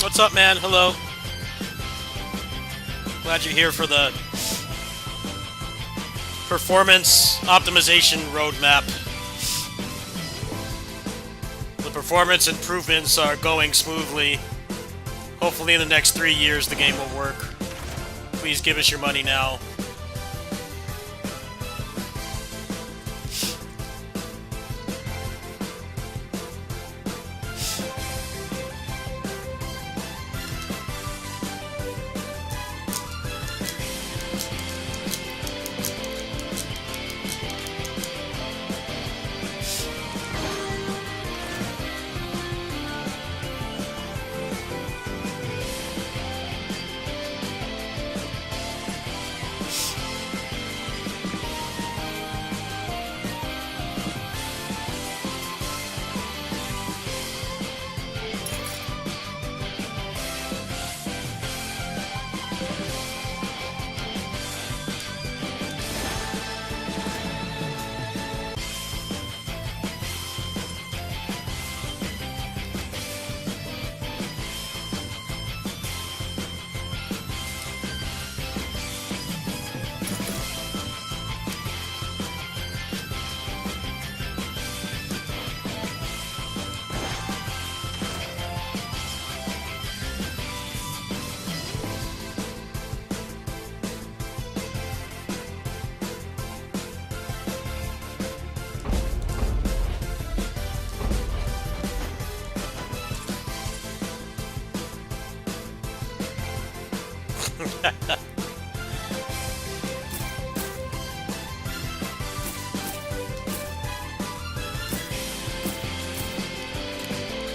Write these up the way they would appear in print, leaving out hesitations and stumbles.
What's up, man? Hello. Glad you're here for the performance optimization roadmap. The performance improvements are going smoothly. Hopefully in the next 3 years the game will work. Please give us your money now.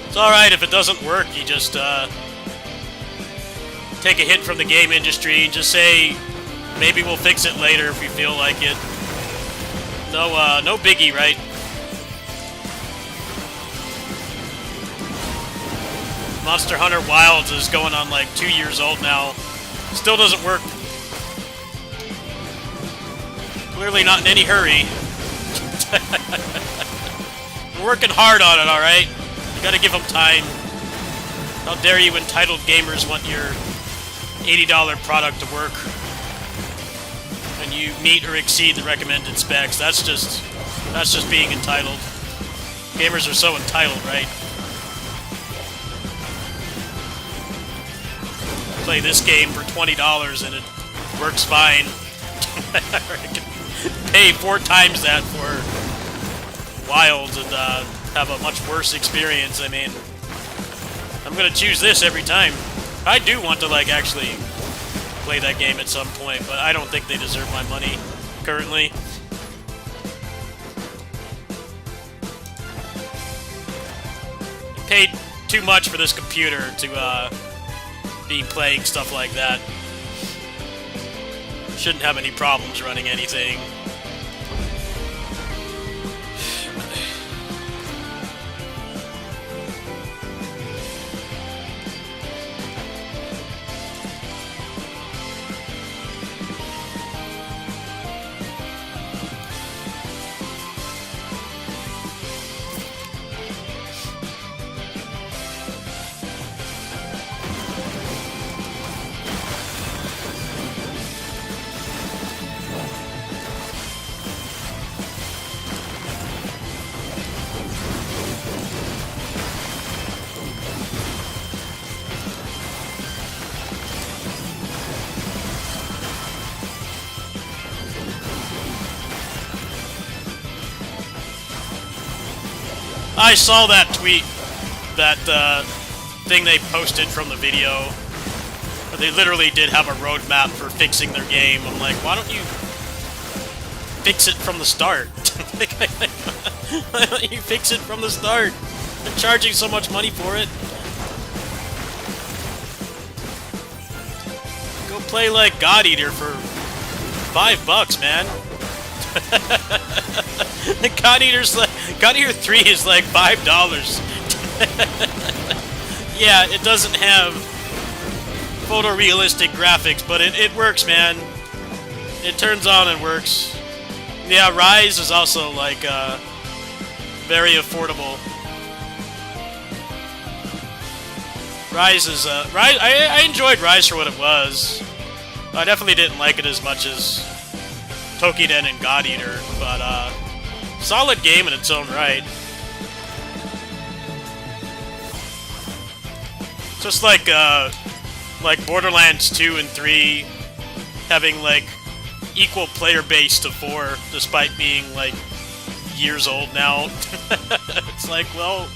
It's alright if it doesn't work, you just take a hint from the game industry and just say, maybe we'll fix it later if we feel like it. No biggie, right? Monster Hunter Wilds is going on like 2 years old now. Still doesn't work. Clearly not in any hurry. We're working hard on it, alright? You gotta give them time. How dare you entitled gamers want your $80 product to work when you meet or exceed the recommended specs. That's just being entitled. Gamers are so entitled, right? Play this game for $20 and it works fine. I can pay 4 times that for Wilds and have a much worse experience. I mean, I'm gonna choose this every time. I do want to like actually play that game at some point, but I don't think they deserve my money currently. I paid too much for this computer to be playing stuff like that. Shouldn't have any problems running anything. I saw that tweet, that thing they posted from the video. They literally did have a roadmap for fixing their game. I'm like, why don't you fix it from the start? Why don't you fix it from the start? They're charging so much money for it. Go play like God Eater for $5, man. God Eater 3 is like $5. Yeah, it doesn't have photorealistic graphics, but it works, man. It turns on and works. Yeah, Rise is also like very affordable. Rise is Rise. I enjoyed Rise for what it was. I definitely didn't like it as much as Tokiden and God Eater, but solid game in its own right. Just like Borderlands 2 and 3 having like equal player base to 4, despite being like years old now. It's like, well,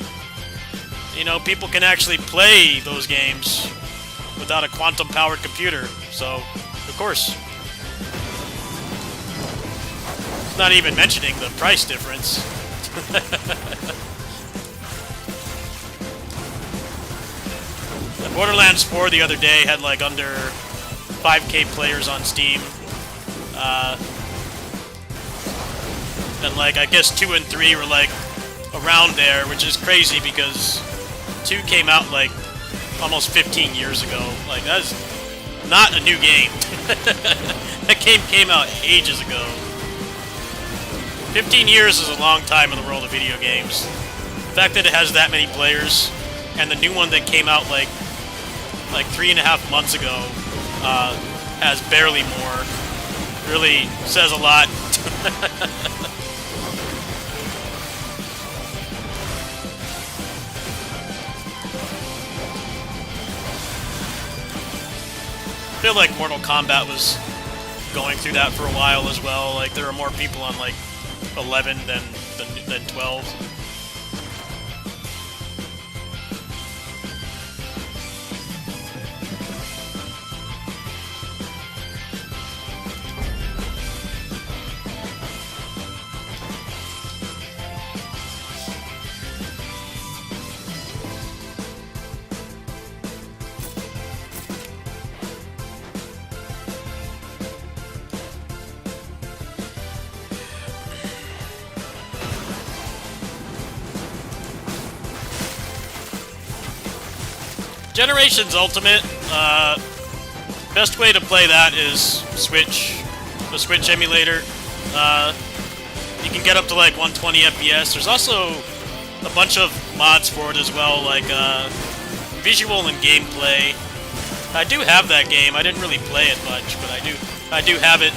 you know, people can actually play those games without a quantum-powered computer, so of course. Not even mentioning the price difference. Borderlands 4 the other day had like under 5K players on Steam. And like, I guess 2 and 3 were like around there, which is crazy because 2 came out like almost 15 years ago. Like, that's not a new game. That game came out ages ago. 15 years is a long time in the world of video games. The fact that it has that many players, and the new one that came out like 3.5 months ago has barely more, really says a lot. I feel like Mortal Kombat was going through that for a while as well. Like, there were more people on like 11 than 12. Generations Ultimate, best way to play that is Switch, the Switch emulator. You can get up to like 120 FPS. There's also a bunch of mods for it as well, like visual and gameplay. I do have that game. I didn't really play it much, but I do have it.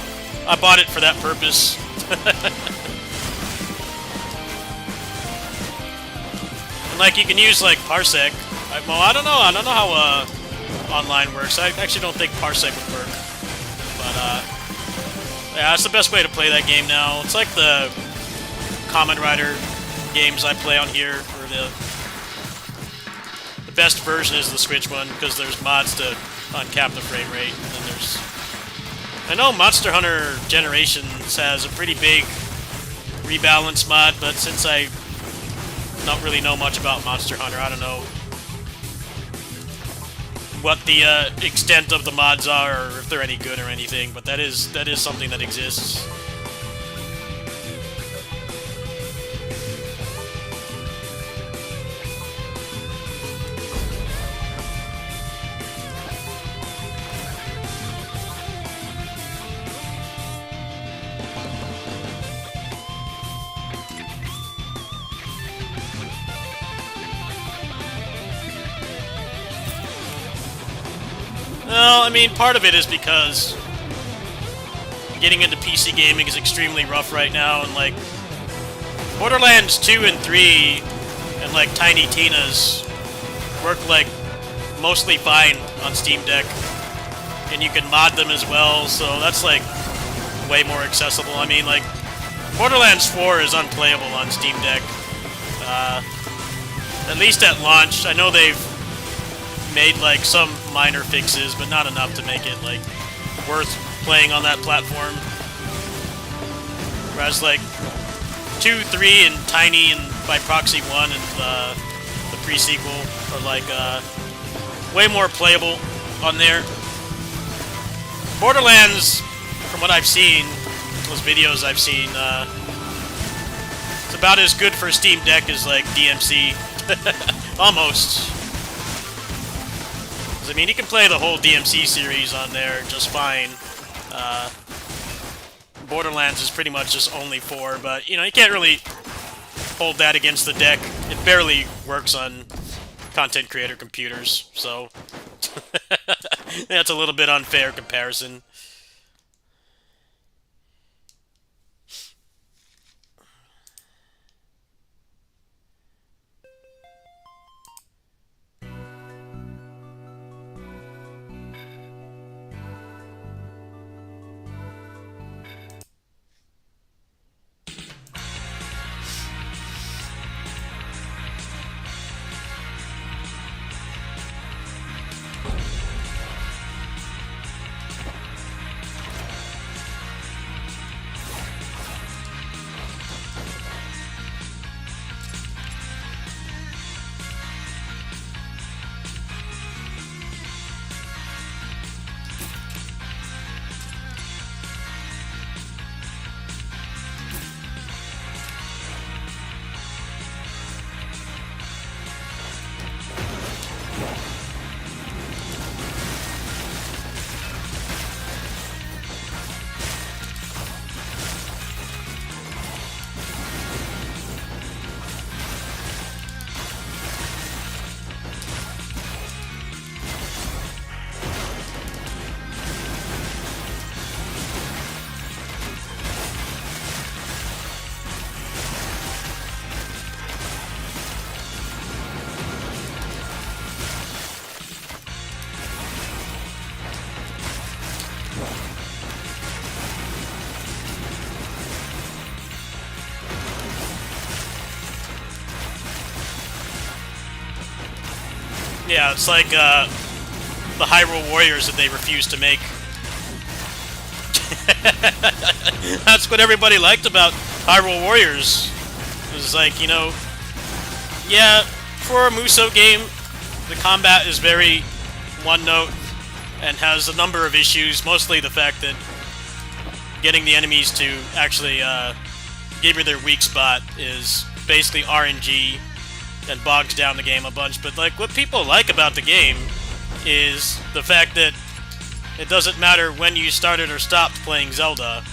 I bought it for that purpose. And like, you can use like Parsec. Well, I don't know how online works. I actually don't think Parsec would work. But yeah, that's the best way to play that game now. It's like the Kamen Rider games I play on here, or the best version is the Switch one, because there's mods to uncap the frame rate. And then there's, I know Monster Hunter Generations has a pretty big rebalance mod, but since I don't really know much about Monster Hunter, I don't know what the extent of the mods are, or if they're any good or anything, but that is something that exists. Well, I mean, part of it is because getting into PC gaming is extremely rough right now, and like Borderlands 2 and 3 and like Tiny Tina's work like mostly fine on Steam Deck, and you can mod them as well, so that's like way more accessible. I mean, like Borderlands 4 is unplayable on Steam Deck, at least at launch. I know they've made like some minor fixes, but not enough to make it like worth playing on that platform. Whereas like 2, 3, and Tiny, and by proxy 1 and the pre-sequel are like way more playable on there. Borderlands, from what I've seen, those videos I've seen, it's about as good for Steam Deck as like DMC. Almost. I mean, you can play the whole DMC series on there just fine. Borderlands is pretty much just only 4, but, you know, you can't really hold that against the deck. It barely works on content creator computers, so that's a little bit unfair comparison. Yeah, it's like the Hyrule Warriors that they refused to make. That's what everybody liked about Hyrule Warriors. It was like, you know, yeah, for a Musou game, the combat is very one-note and has a number of issues, mostly the fact that getting the enemies to actually give you their weak spot is basically RNG and bogs down the game a bunch. But like, what people like about the game is the fact that it doesn't matter when you started or stopped playing Zelda.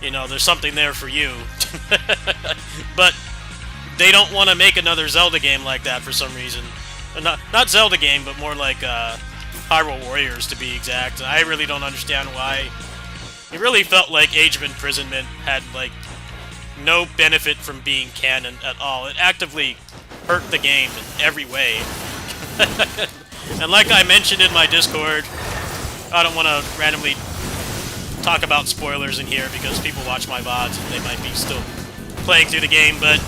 You know, there's something there for you. But they don't want to make another Zelda game like that for some reason. Not Zelda game, but more like Hyrule Warriors, to be exact. I really don't understand why. It really felt like Age of Imprisonment had, like, no benefit from being canon at all. It actively hurt the game in every way. And like I mentioned in my Discord, I don't want to randomly talk about spoilers in here because people watch my VODs and they might be still playing through the game, but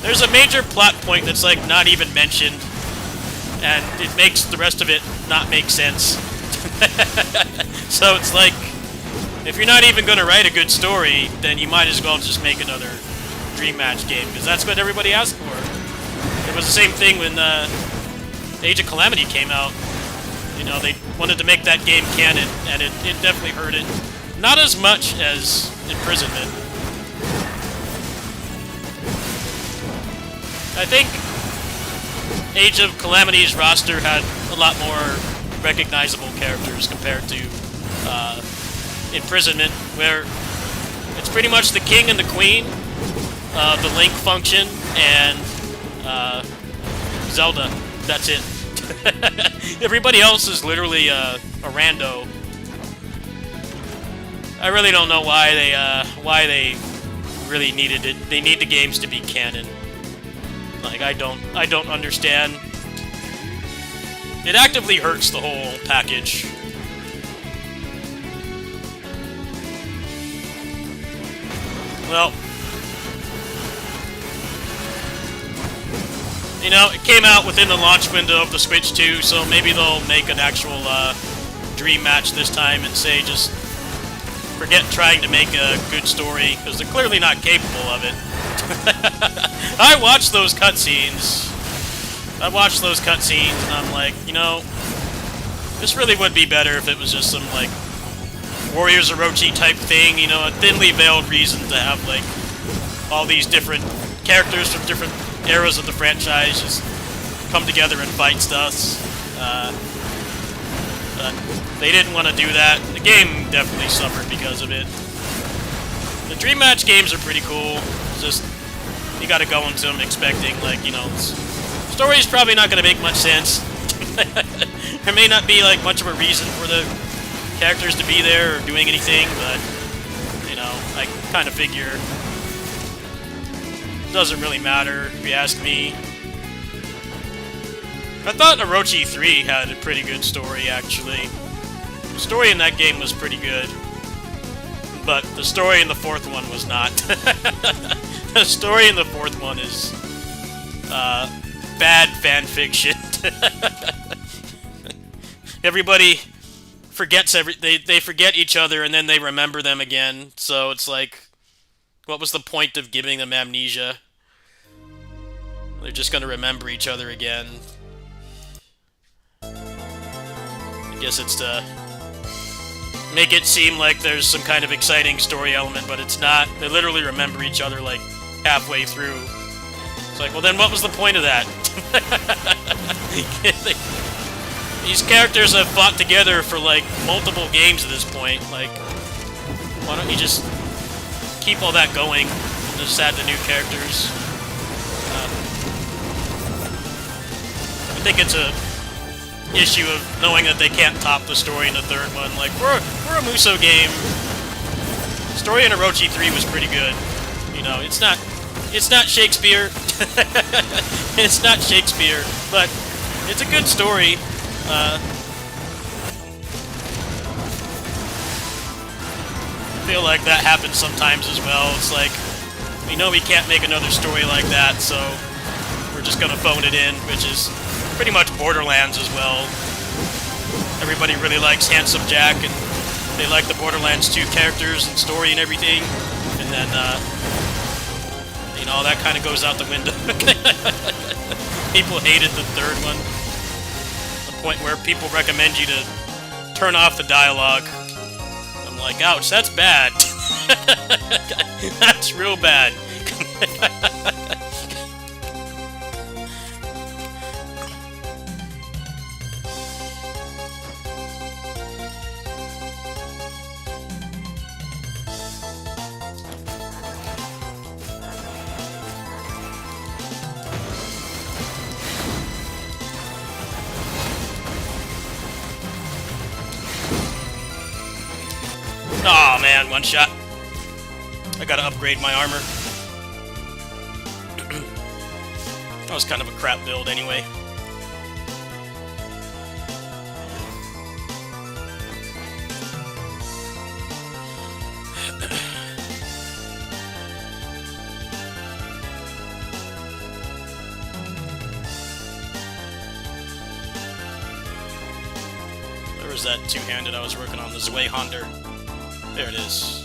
there's a major plot point that's like not even mentioned, and it makes the rest of it not make sense. So it's like, if you're not even going to write a good story, then you might as well just make another Dream Match game, because that's what everybody asked for. It was the same thing when Age of Calamity came out. You know, they wanted to make that game canon, and it definitely hurt it. Not as much as Imprisonment. I think Age of Calamity's roster had a lot more recognizable characters compared to Imprisonment, where it's pretty much the king and the queen, the Link function, and Zelda. That's it. Everybody else is literally a rando. I really don't know why they really needed it. They need the games to be canon. Like, I don't understand. It actively hurts the whole package. Well, you know, it came out within the launch window of the Switch 2, so maybe they'll make an actual Dream Match this time and say just forget trying to make a good story, because they're clearly not capable of it. I watched those cutscenes. And I'm like, you know, this really would be better if it was just some, like, Warriors Orochi type thing, you know, a thinly veiled reason to have, like, all these different characters from different eras of the franchise just come together and fight stuff. But they didn't want to do that. The game definitely suffered because of it. The Dream Match games are pretty cool. Just, You gotta go into them expecting, like, you know, story's probably not gonna make much sense. There may not be, like, much of a reason for the characters to be there or doing anything, but, you know, I kind of figure it doesn't really matter, if you ask me. I thought Orochi 3 had a pretty good story, actually. The story in that game was pretty good. But the story in the fourth one was not. The story in the fourth one is bad fan fiction. Everybody forgets they forget each other and then they remember them again. So it's like, what was the point of giving them amnesia? They're just gonna remember each other again. I guess it's to make it seem like there's some kind of exciting story element, but it's not. They literally remember each other like halfway through. It's like, well then what was the point of that? These characters have fought together for like multiple games at this point. Like, why don't you just keep all that going and just add the new characters? I think it's a issue of knowing that they can't top the story in the third one. Like, for a Musou game, story in Orochi 3 was pretty good. You know, it's not Shakespeare. It's not Shakespeare, but it's a good story. I feel like that happens sometimes as well. It's like, we know we can't make another story like that, so we're just gonna phone it in, which is pretty much Borderlands as well. Everybody really likes Handsome Jack, and they like the Borderlands 2 characters and story and everything, and then, you know, that kind of goes out the window. People hated the third one. The point where people recommend you to turn off the dialogue. I'm like, ouch, that's bad. That's real bad. Aw, oh, man, one shot. I gotta upgrade my armor. That was kind of a crap build anyway. There was that two-handed I was working on, the Zweihander. There it is.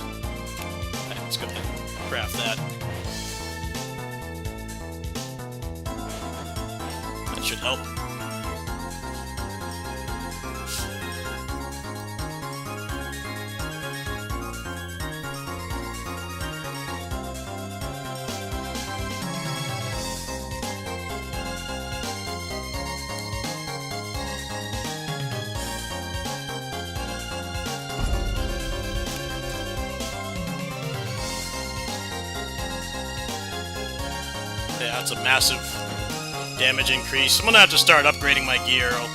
Let's go ahead and craft that. That should help. Yeah, that's a massive damage increase. I'm gonna have to start upgrading my gear. I'll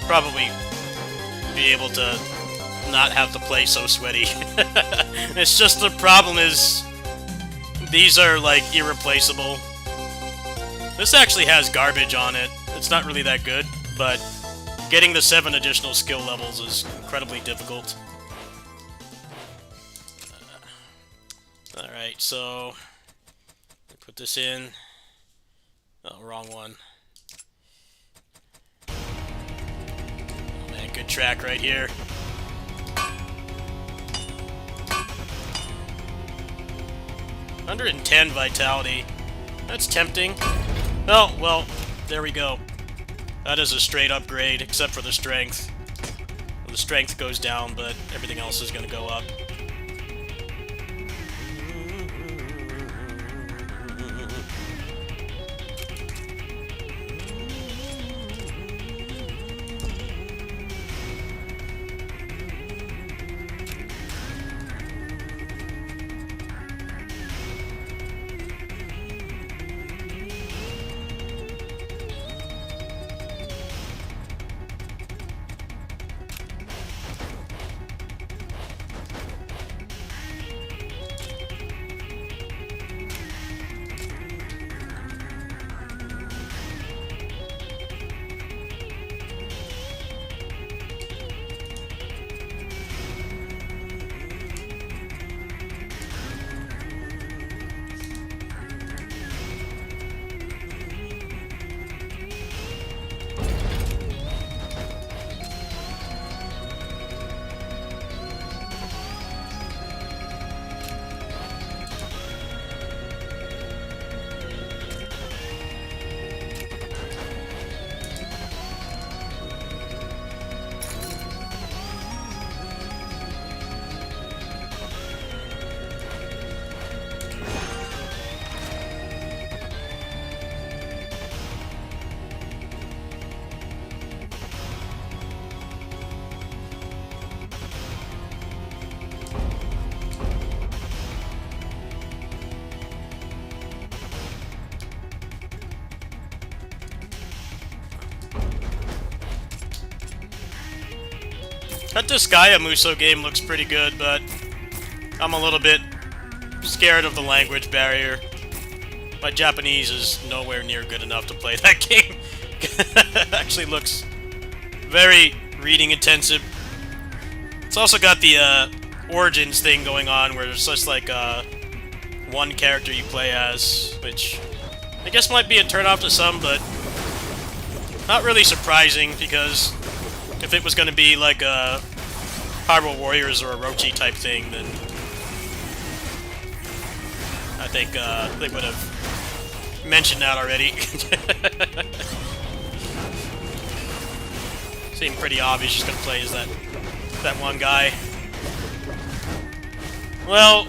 probably be able to not have to play so sweaty. It's just the problem is these are like irreplaceable. This actually has garbage on it. It's not really that good, but getting the 7 additional skill levels is incredibly difficult. Alright, so put this in. Oh, wrong one. Oh man, good track right here. $110 vitality. That's tempting. Oh, well, there we go. That is a straight upgrade, except for the strength. Well, the strength goes down, but everything else is going to go up. That Disgaea Musou game looks pretty good, but I'm a little bit scared of the language barrier. My Japanese is nowhere near good enough to play that game. Actually looks very reading intensive. It's also got the Origins thing going on, where there's just like one character you play as, which I guess might be a turn-off to some, but not really surprising, because if it was going to be like a Hyrule Warriors or a Orochi type thing, then I think they would have mentioned that already. Seemed pretty obvious just gonna play as that one guy. Well,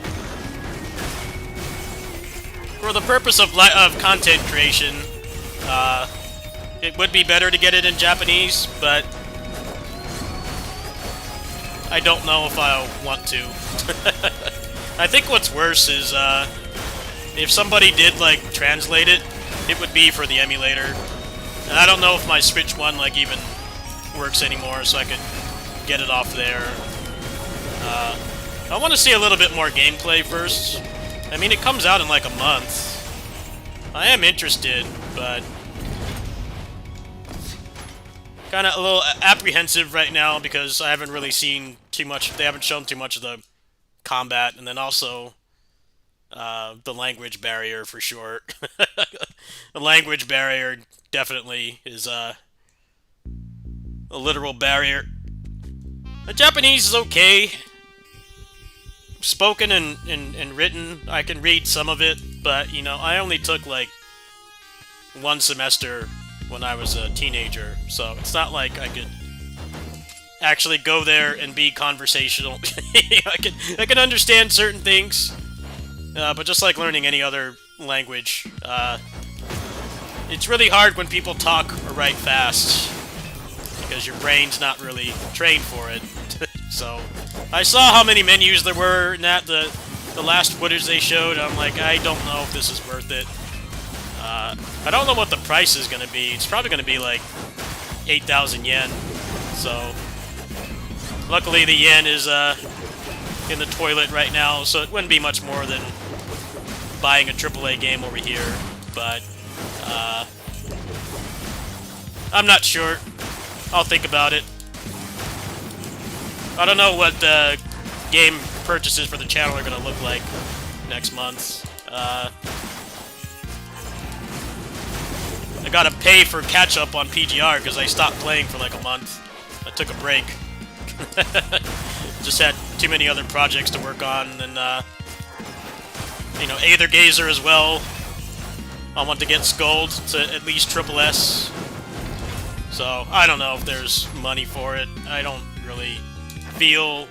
for the purpose of content creation, it would be better to get it in Japanese, but I don't know if I'll want to. I think what's worse is if somebody did like translate it, it would be for the emulator, and I don't know if my Switch One like even works anymore, so I could get it off there. I want to see a little bit more gameplay first. I mean, it comes out in like a month. I am interested, but kind of a little apprehensive right now because I haven't really seen too much. They haven't shown too much of the combat, and then also the language barrier for sure. The language barrier definitely is a literal barrier. The Japanese is okay. Spoken and written, I can read some of it, but, you know, I only took, like, one semester when I was a teenager, so it's not like I could actually go there and be conversational. I can understand certain things, but just like learning any other language, it's really hard when people talk or write fast, because your brain's not really trained for it. So, I saw how many menus there were in the last footage they showed. I'm like, I don't know if this is worth it. I don't know what the price is going to be. It's probably going to be like 8,000 yen. So, luckily the yen is in the toilet right now, so it wouldn't be much more than buying a AAA game over here. But I'm not sure. I'll think about it. I don't know what the game purchases for the channel are going to look like next month. I gotta pay for catch-up on PGR because I stopped playing for like a month. I took a break. Just had too many other projects to work on, and you know, Aether Gazer as well. I want to get Skulled to at least Triple S. So, I don't know if there's money for it. I don't really feel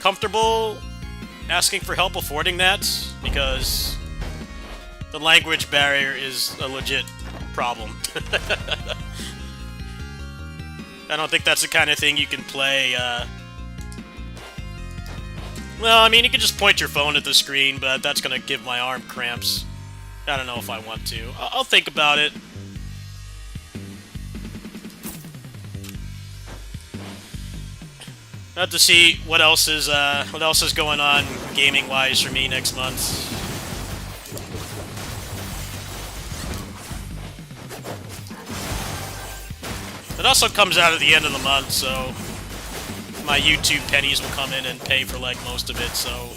comfortable asking for help affording that, because the language barrier is a legit problem. I don't think that's the kind of thing you can play, well, I mean, you can just point your phone at the screen, but that's gonna give my arm cramps. I don't know if I want to. I'll think about it. I have to see what else is going on gaming-wise for me next month. It also comes out at the end of the month, so my YouTube pennies will come in and pay for like most of it. So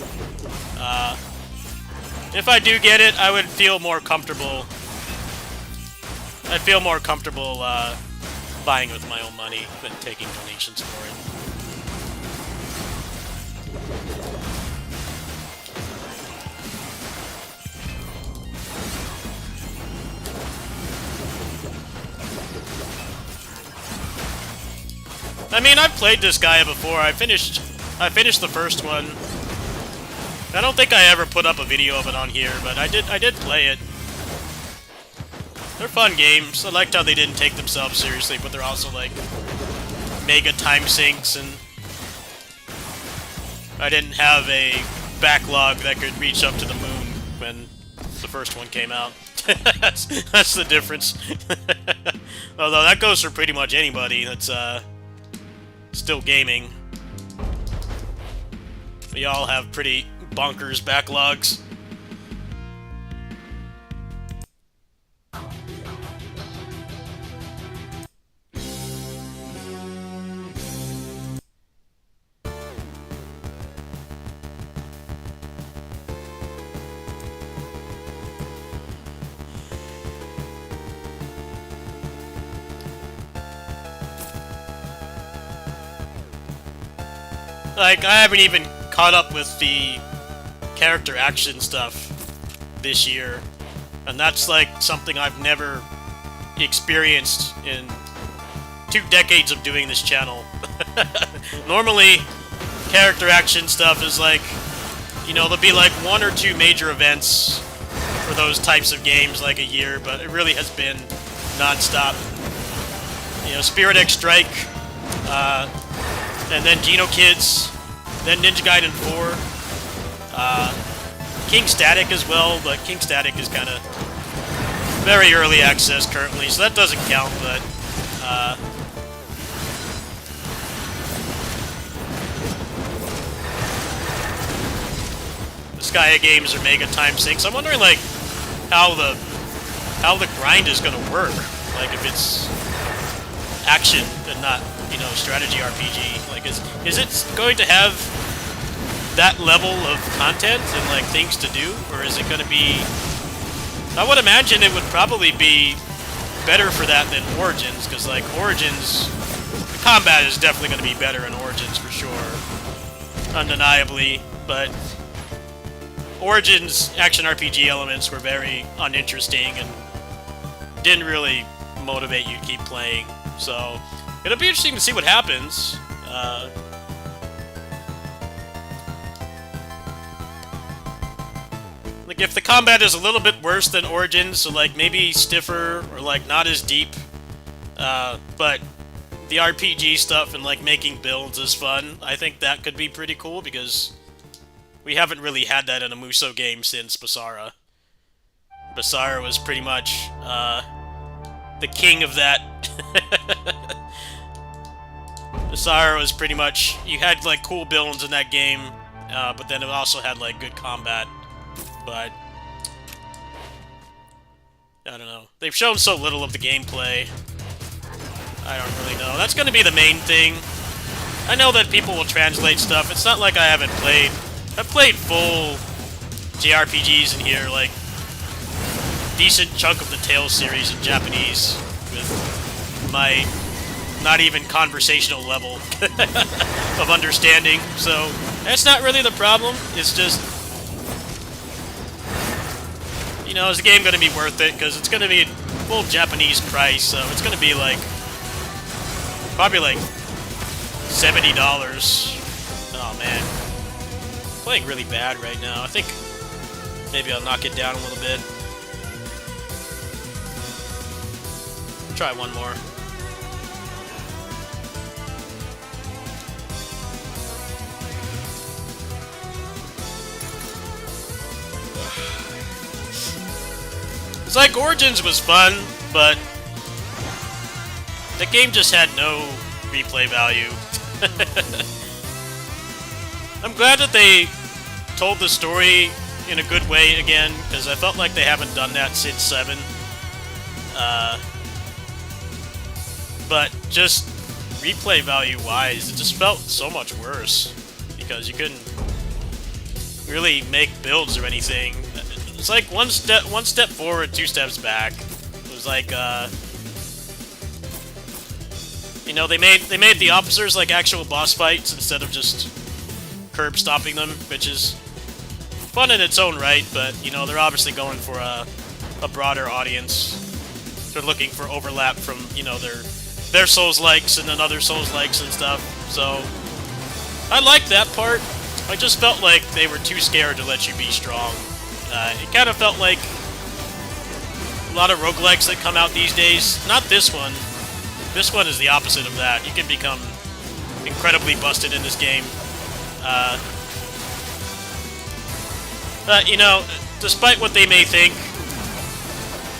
if I do get it, I would feel more comfortable. I'd feel more comfortable buying with my own money than taking donations for it. I mean, I've played this guy before. I finished the first one. I don't think I ever put up a video of it on here, but I did play it. They're fun games. I liked how they didn't take themselves seriously, but they're also like mega time sinks, and I didn't have a backlog that could reach up to the moon when the first one came out. That's the difference. Although that goes for pretty much anybody that's still gaming. We all have pretty bonkers backlogs. Like, I haven't even caught up with the character action stuff this year, and that's like something I've never experienced in 2 decades of doing this channel. Normally, character action stuff is like, you know, there'll be like 1 or 2 major events for those types of games like a year, but it really has been non-stop. You know, Spirit X Strike, and then Geno Kids, then Ninja Gaiden 4, King Static as well, but King Static is kind of very early access currently, so that doesn't count, but the Skya games are mega time sinks. I'm wondering like how the grind is gonna work. Like if it's action and not, you know, strategy RPG. Like is it going to have that level of content and like things to do, or is it going to be? I would imagine it would probably be better for that than Origins, because like Origins, the combat is definitely going to be better in Origins for sure, undeniably. But Origins action RPG elements were very uninteresting and didn't really motivate you to keep playing. So it'll be interesting to see what happens. Like if the combat is a little bit worse than Origins, so like maybe stiffer or like not as deep, but the RPG stuff and like making builds is fun, I think that could be pretty cool, because we haven't really had that in a Musou game since Basara. Basara was pretty much the king of that. Basara was pretty much, you had like cool builds in that game, but then it also had like good combat. But I don't know. They've shown so little of the gameplay. I don't really know. That's going to be the main thing. I know that people will translate stuff. It's not like I haven't played. I've played full JRPGs in here, like decent chunk of the Tales series in Japanese with my not even conversational level of understanding. So that's not really the problem. It's just, you know, is the game going to be worth it? Because it's going to be full Japanese price, so it's going to be like probably like $70. Oh man, I'm playing really bad right now. I think maybe I'll knock it down a little bit. Try one more. It's like Origins was fun, but the game just had no replay value. I'm glad that they told the story in a good way again, because I felt like they haven't done that since 7. But just replay value wise, it just felt so much worse, because you couldn't really make builds or anything. It's like one step forward, 2 steps back. It was like, you know, they made the officers like actual boss fights instead of just curb stomping them, which is fun in its own right. But you know, they're obviously going for a broader audience. They're looking for overlap from, you know, their Souls likes and then other Souls likes and stuff. So I like that part. I just felt like they were too scared to let you be strong. It kind of felt like a lot of roguelikes that come out these days. Not this one. This one is the opposite of that. You can become incredibly busted in this game. You know, despite what they may think,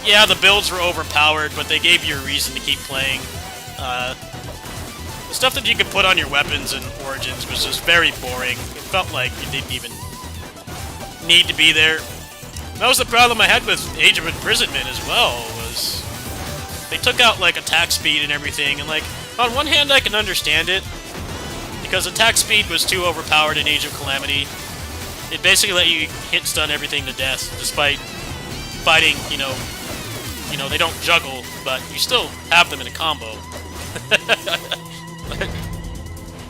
yeah, the builds were overpowered, but they gave you a reason to keep playing. The stuff that you could put on your weapons in Origins was just very boring. It felt like you didn't even need to be there. That was the problem I had with Age of Imprisonment as well, was they took out, like, attack speed and everything, and, like, on one hand I can understand it, because attack speed was too overpowered in Age of Calamity. It basically let you hit stun everything to death, despite fighting, you know, they don't juggle, but you still have them in a combo.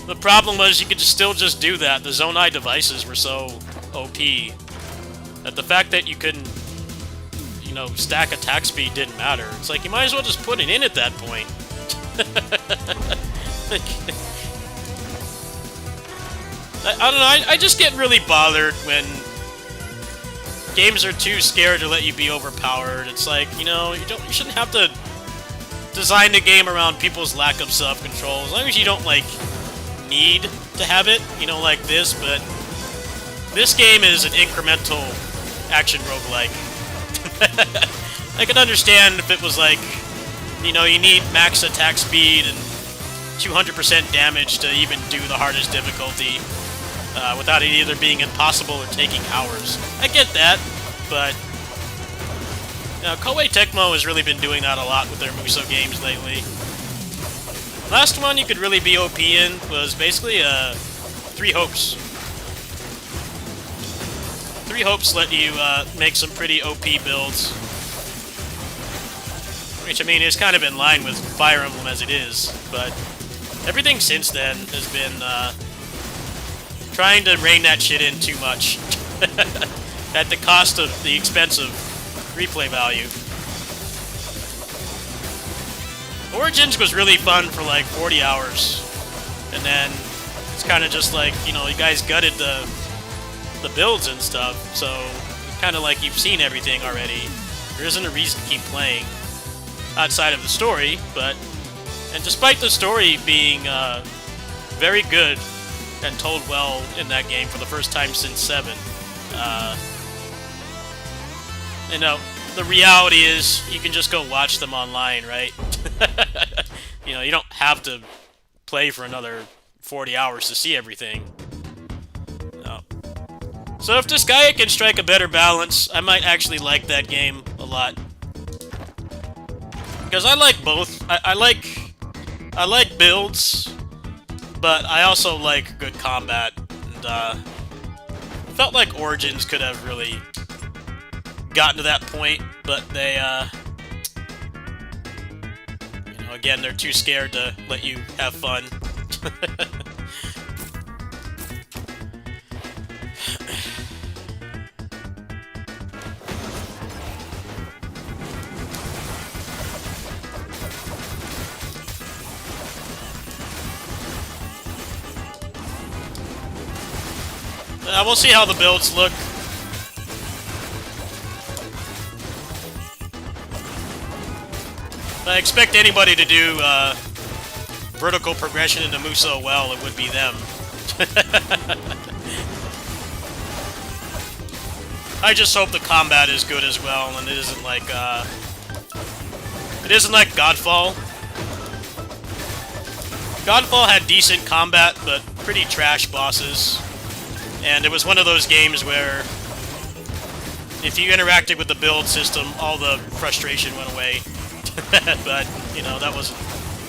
The problem was you could still just do that. The Zonai devices were so OP that the fact that you couldn't, you know, stack attack speed didn't matter. It's like, you might as well just put it in at that point. I don't know, I just get really bothered when games are too scared to let you be overpowered. It's like, you know, you shouldn't have to design the game around people's lack of self-control, as long as you don't, like, need to have it, you know, like this, but this game is an incremental action roguelike. I could understand if it was like, you know, you need max attack speed and 200% damage to even do the hardest difficulty, without it either being impossible or taking hours. I get that, but Koei Tecmo has really been doing that a lot with their Musou games lately. Last one you could really be OP in was basically Three Hopes. Three Hopes let you make some pretty OP builds, which, I mean, is kind of in line with Fire Emblem as it is, but everything since then has been trying to rein that shit in too much at the cost of the expense of replay value. Origins was really fun for like 40 hours, and then it's kind of just like, you know, you guys gutted the builds and stuff, so kind of like you've seen everything already. There isn't a reason to keep playing outside of the story, and despite the story being very good and told well in that game for the first time since 7, you know, the reality is you can just go watch them online, right? You know, you don't have to play for another 40 hours to see everything. No. So if Disgaea can strike a better balance, I might actually like that game a lot. Because I like both. I like builds, but I also like good combat. And felt like Origins could have really gotten to that point, but they, you know, again, they're too scared to let you have fun. We'll see how the builds look. If I expect anybody to do vertical progression into Musou well, it would be them. I just hope the combat is good as well, and it isn't like Godfall. Godfall had decent combat, but pretty trash bosses. And it was one of those games where if you interacted with the build system, all the frustration went away. But, you know, that wasn't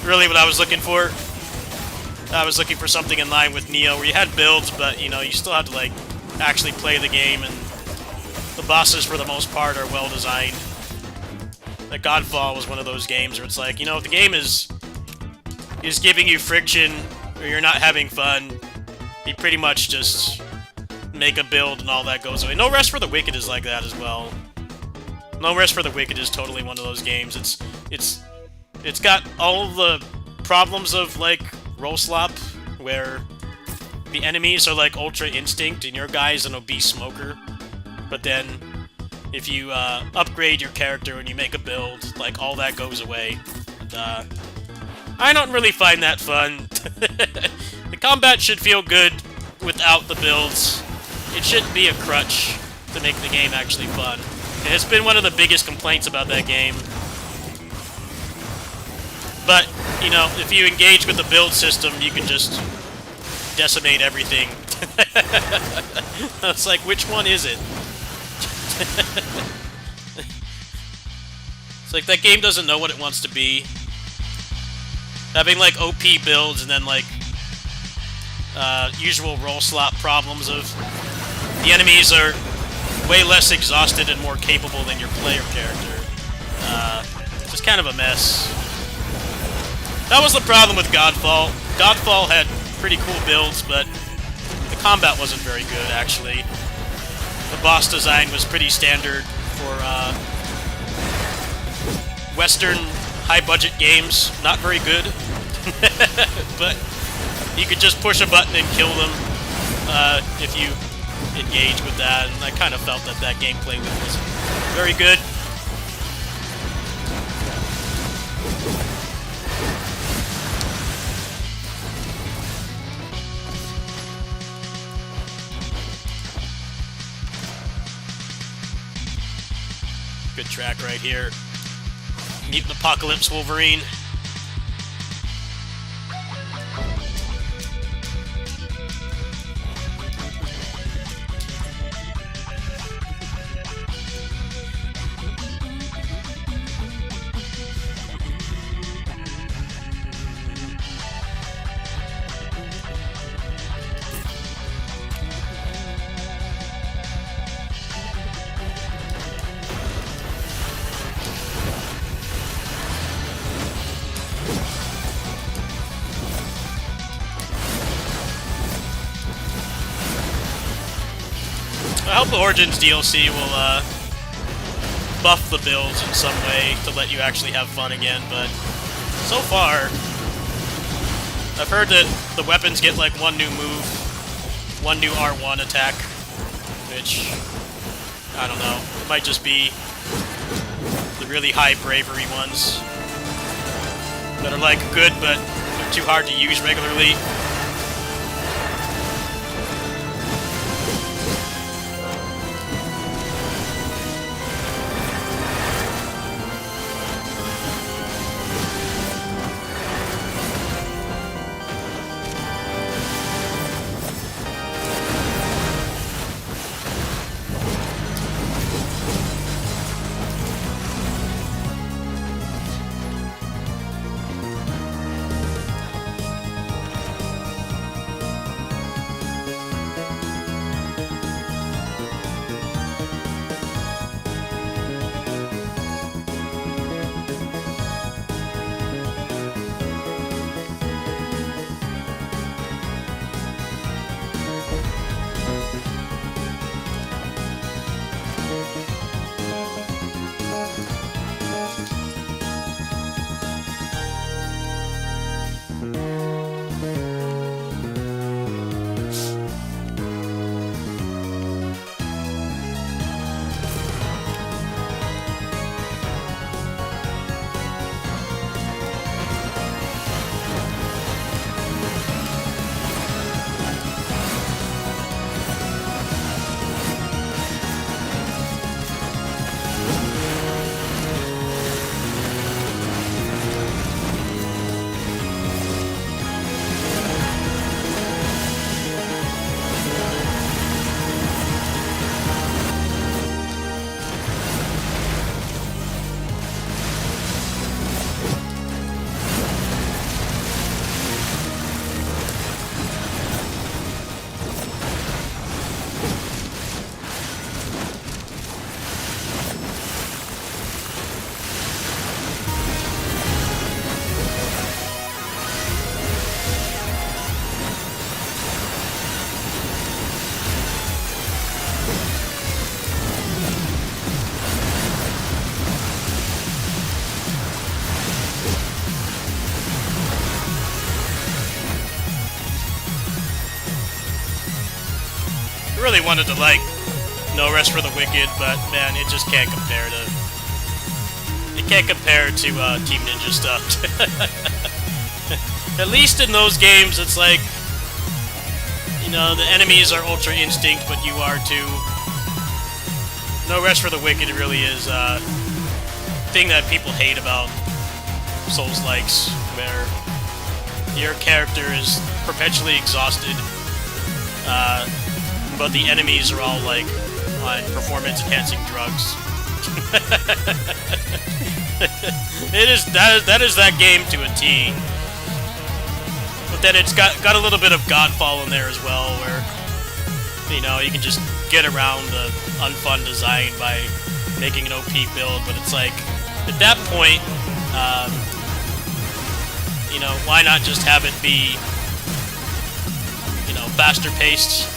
really what I was looking for. I was looking for something in line with Nioh, where you had builds, but, you know, you still had to, like, actually play the game, and the bosses, for the most part, are well-designed. Like, Godfall was one of those games where it's like, you know, if the game is giving you friction, or you're not having fun, you pretty much just make a build and all that goes away. No Rest for the Wicked is like that as well. No Rest for the Wicked is totally one of those games. It's got all of the problems of, like, Roll Slop, where the enemies are like Ultra Instinct and your guy's an obese smoker. But then if you upgrade your character and you make a build, like, all that goes away. And, I don't really find that fun. The combat should feel good without the builds. It shouldn't be a crutch to make the game actually fun. And it's been one of the biggest complaints about that game. But you know, if you engage with the build system, you can just decimate everything. It's like, which one is it? It's like, that game doesn't know what it wants to be. Having, like, OP builds and then, like, usual roll slot problems of the enemies are way less exhausted and more capable than your player character. Just kind of a mess. That was the problem with Godfall. Godfall had pretty cool builds, but the combat wasn't very good, actually. The boss design was pretty standard for Western high-budget games. Not very good. But you could just push a button and kill them if you engage with that, and I kind of felt that that gameplay was very good. Good track right here. Mutant Apocalypse Wolverine. I hope the Origins DLC will buff the builds in some way to let you actually have fun again, but so far, I've heard that the weapons get like one new move, one new R1 attack, which, I don't know, it might just be the really high bravery ones that are like good, but they're too hard to use regularly. I really wanted to like No Rest for the Wicked, but man, it just can't compare to. It can't compare to Team Ninja stuff. At least in those games, it's like, you know, the enemies are Ultra Instinct, but you are too. No Rest for the Wicked really is a thing that people hate about Souls-likes, where your character is perpetually exhausted, but the enemies are all like on performance-enhancing drugs. That is that game to a T. But then it's got a little bit of Godfall in there as well, where you know you can just get around the unfun design by making an OP build. But it's like at that point, you know, why not just have it be, you know, faster paced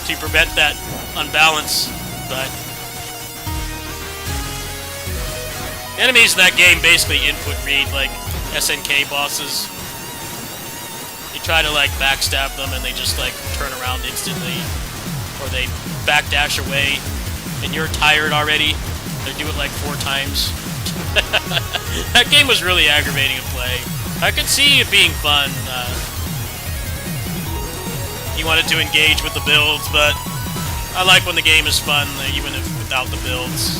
to prevent that unbalance? But enemies in that game basically input read like SNK bosses. You try to like backstab them and they just like turn around instantly, or they backdash away and you're tired already. They do it like 4 times. That game was really aggravating to play. I could see it being fun. You wanted to engage with the builds, but I like when the game is fun, even if without the builds.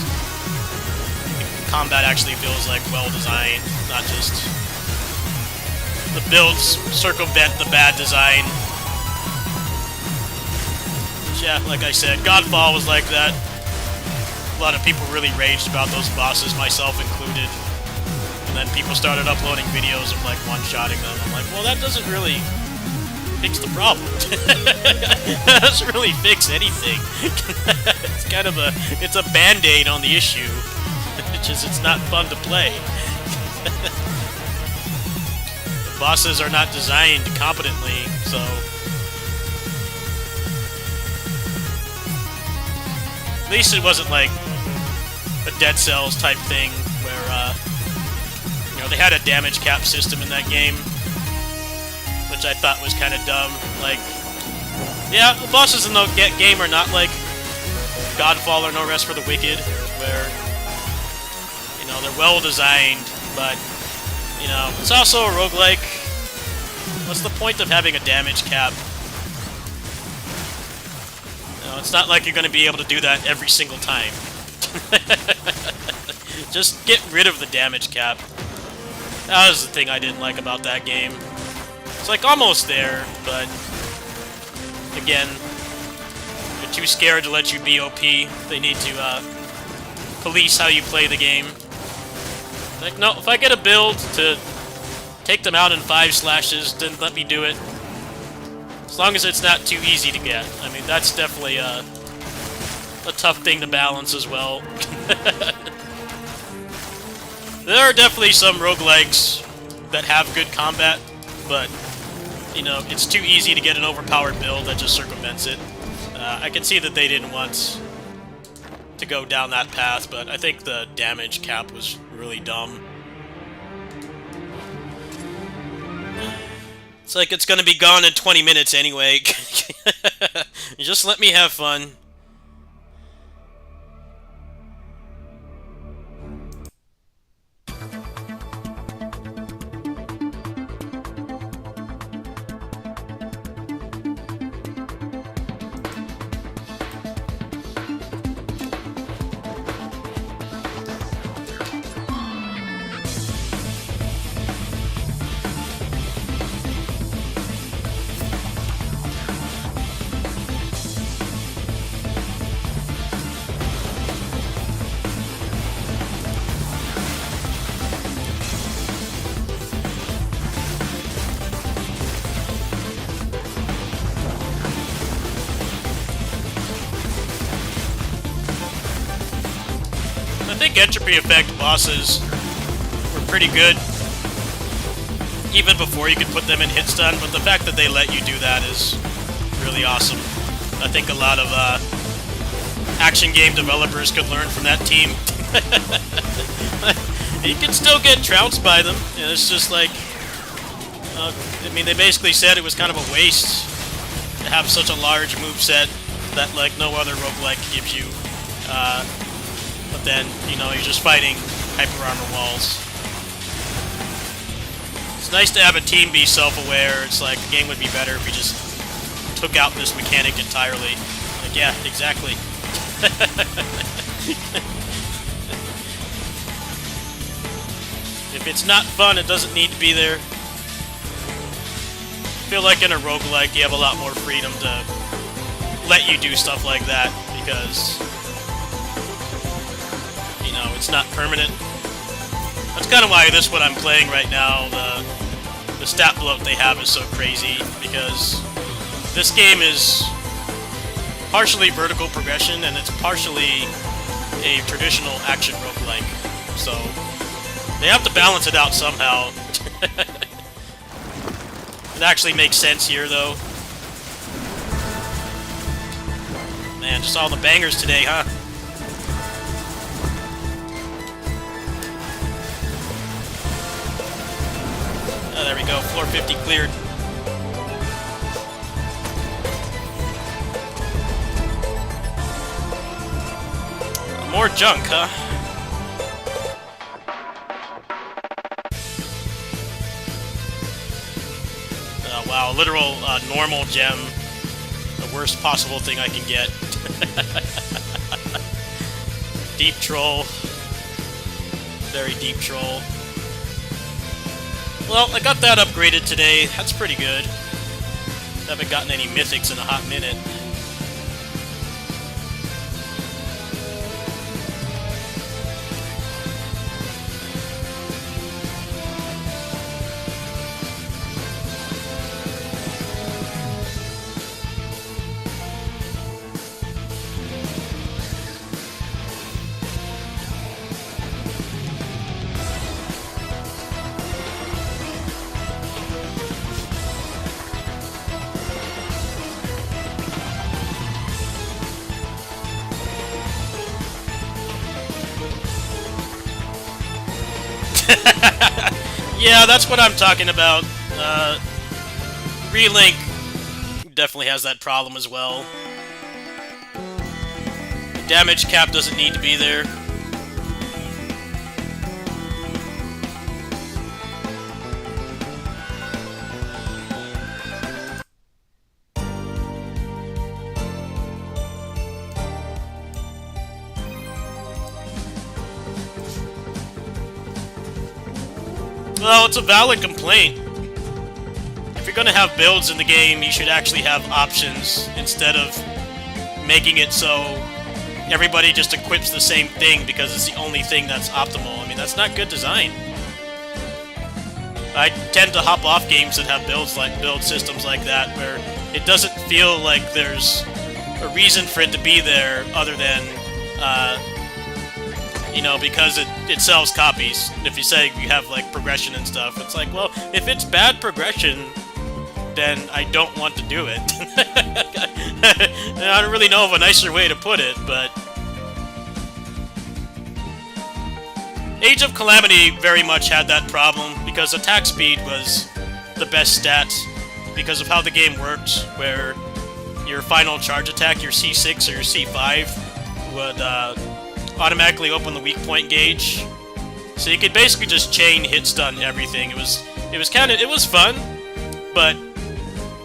Combat actually feels like well designed, not just the builds circumvent the bad design. But yeah, like I said, Godfall was like that. A lot of people really raged about those bosses, myself included. And then people started uploading videos of like one-shotting them. I'm like, well, that doesn't really fix the problem. That doesn't really fix anything. It's kind of it's a band-aid on the issue. It's not fun to play. The bosses are not designed competently, so at least it wasn't like a Dead Cells type thing where you know, they had a damage cap system in that game, which I thought was kind of dumb. Like, yeah, the bosses in the game are not like Godfall or No Rest for the Wicked, where you know, they're well designed, but, you know, it's also a roguelike. What's the point of having a damage cap? You know, it's not like you're going to be able to do that every single time. Just get rid of the damage cap. That was the thing I didn't like about that game. It's like almost there, but again, they're too scared to let you be OP. They need to police how you play the game. Like, no, if I get a build to take them out in 5 slashes, then let me do it. As long as it's not too easy to get. I mean, that's definitely a tough thing to balance as well. There are definitely some roguelikes that have good combat, but, you know, it's too easy to get an overpowered build that just circumvents it. I can see that they didn't want to go down that path, but I think the damage cap was really dumb. It's like it's gonna be gone in 20 minutes anyway. Just let me have fun. I think Entropy Effect bosses were pretty good even before you could put them in hit stun, but the fact that they let you do that is really awesome. I think a lot of action game developers could learn from that team. You can still get trounced by them, and it's just like, I mean, they basically said it was kind of a waste to have such a large moveset that like no other roguelike gives you. But then, you know, you're just fighting hyper armor walls. It's nice to have a team be self-aware. It's like, the game would be better if we just took out this mechanic entirely. Like, yeah, exactly. If it's not fun, it doesn't need to be there. I feel like in a roguelike, you have a lot more freedom to let you do stuff like that, because, you know, it's not permanent. That's kind of why this one I'm playing right now, the stat bloat they have is so crazy, because this game is partially vertical progression, and it's partially a traditional action roguelike. So they have to balance it out somehow. It actually makes sense here, though. Man, just all the bangers today, huh? Oh, there we go. Floor 50 cleared. More junk, huh? Wow, literal normal gem. The worst possible thing I can get. Deep troll. Very deep troll. Well, I got that upgraded today. That's pretty good. Haven't gotten any mythics in a hot minute. Yeah, that's what I'm talking about. Relink definitely has that problem as well. The damage cap doesn't need to be there. Well, it's a valid complaint. If you're gonna have builds in the game, you should actually have options instead of making it so everybody just equips the same thing because it's the only thing that's optimal. I mean, that's not good design. I tend to hop off games that have build systems like that, where it doesn't feel like there's a reason for it to be there other than, you know, because it sells copies. If you say you have, like, progression and stuff, it's like, well, if it's bad progression, then I don't want to do it. I don't really know of a nicer way to put it, but Age of Calamity very much had that problem, because attack speed was the best stat because of how the game worked, where your final charge attack, your C6 or your C5, would automatically open the weak point gauge. So you could basically just chain hit stun everything. It was fun, but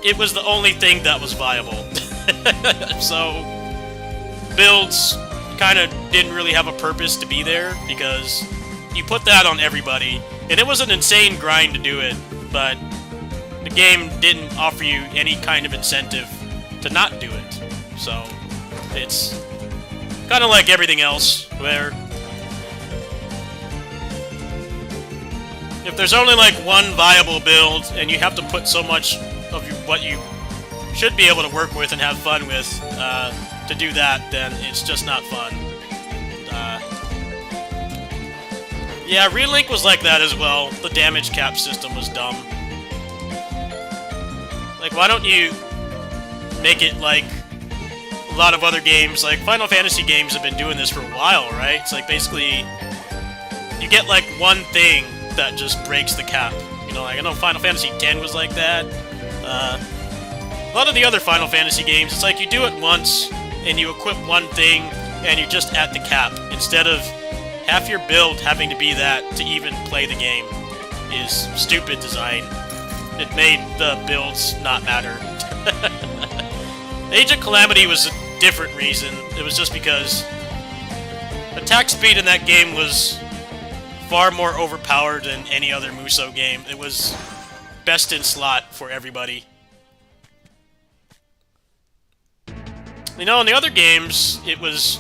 it was the only thing that was viable. So builds kind of didn't really have a purpose to be there, because you put that on everybody, and it was an insane grind to do it, but the game didn't offer you any kind of incentive to not do it. So it's kind of like everything else, where if there's only like one viable build and you have to put so much of what you should be able to work with and have fun with to do that, then it's just not fun. Yeah, Relink was like that as well. The damage cap system was dumb. Like, why don't you make it like a lot of other games? Like, Final Fantasy games have been doing this for a while, right? It's like, basically, you get like one thing that just breaks the cap. You know, like, I know Final Fantasy X was like that. A lot of the other Final Fantasy games, it's like you do it once, and you equip one thing, and you're just at the cap. Instead of half your build having to be that to even play the game is stupid design. It made the builds not matter. Age of Calamity was a different reason. It was just because attack speed in that game was far more overpowered than any other Musou game. It was best in slot for everybody. You know, in the other games, it was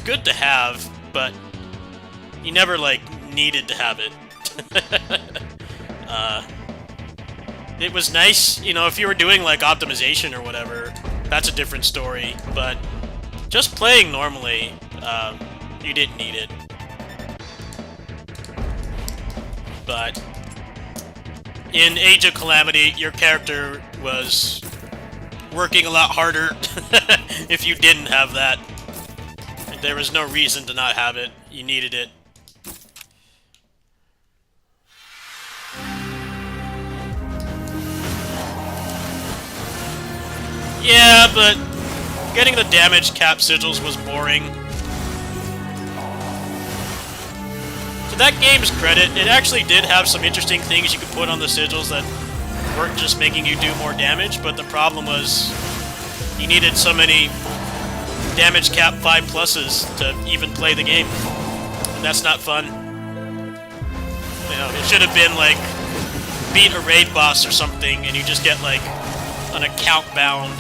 good to have, but you never, like, needed to have it. It was nice, you know, if you were doing, like, optimization or whatever, that's a different story, but just playing normally, you didn't need it. But in Age of Calamity, your character was working a lot harder if you didn't have that. There was no reason to not have it. You needed it. Yeah, but getting the damage cap sigils was boring. To that game's credit, it actually did have some interesting things you could put on the sigils that weren't just making you do more damage, but the problem was you needed so many damage cap 5 pluses to even play the game. And that's not fun. You know, it should have been like beat a raid boss or something and you just get like an account-bound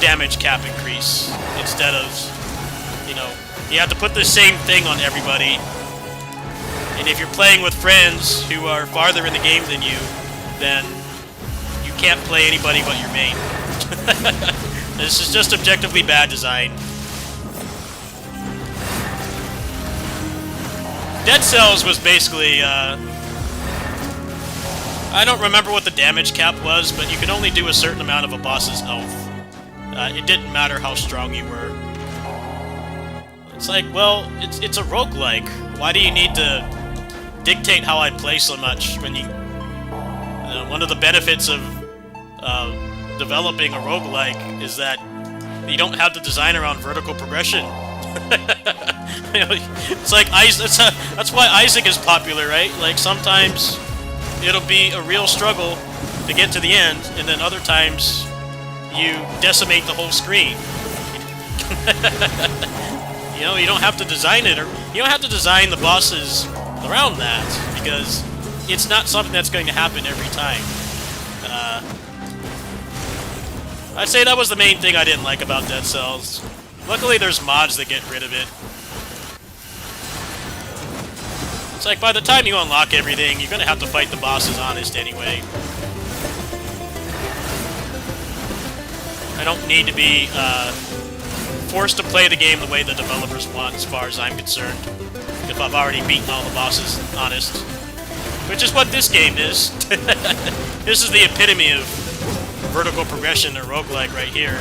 damage cap increase instead of, you know, you have to put the same thing on everybody. And if you're playing with friends who are farther in the game than you, then you can't play anybody but your main. This is just objectively bad design. Dead Cells was basically, I don't remember what the damage cap was, but you could only do a certain amount of a boss's health. It didn't matter how strong you were. It's like, well, it's a roguelike. Why do you need to dictate how I play so much when you... one of the benefits of developing a roguelike is that you don't have to design around vertical progression. You know, it's like that's why Isaac is popular, right? Like sometimes it'll be a real struggle to get to the end, and then other times you decimate the whole screen. You know, you don't have to design it, or you don't have to design the bosses around that, because it's not something that's going to happen every time. I'd say that was the main thing I didn't like about Dead Cells. Luckily, there's mods that get rid of it. It's like, by the time you unlock everything, you're gonna have to fight the bosses honest anyway. I don't need to be forced to play the game the way the developers want, as far as I'm concerned, if I've already beaten all the bosses honest. Which is what this game is. This is the epitome of vertical progression or roguelike right here.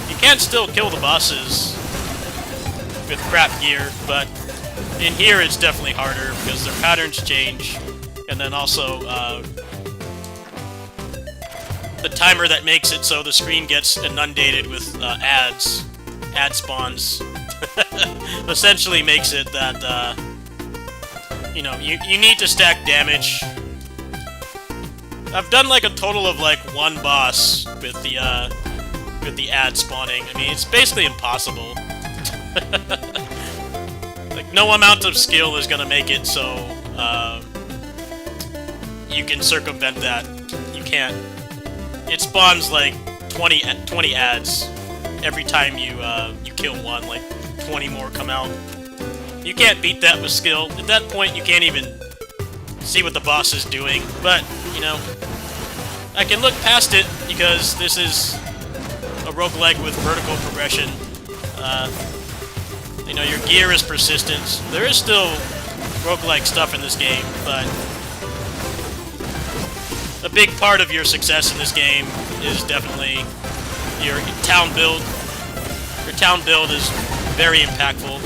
You can still kill the bosses with crap gear, but in here it's definitely harder because their patterns change, and then also the timer that makes it so the screen gets inundated with ads, ad spawns, essentially makes it that you know, you need to stack damage. I've done like a total of like one boss with the ad spawning. I mean, it's basically impossible. Like, no amount of skill is gonna make it so you can circumvent that. You can't. It spawns like 20 ads every time you kill one. Like 20 more come out. You can't beat that with skill. At that point, you can't even see what the boss is doing. But you know, I can look past it because this is a roguelike with vertical progression. You know, your gear is persistent. There is still roguelike stuff in this game, but a big part of your success in this game is definitely your town build. Your town build is very impactful.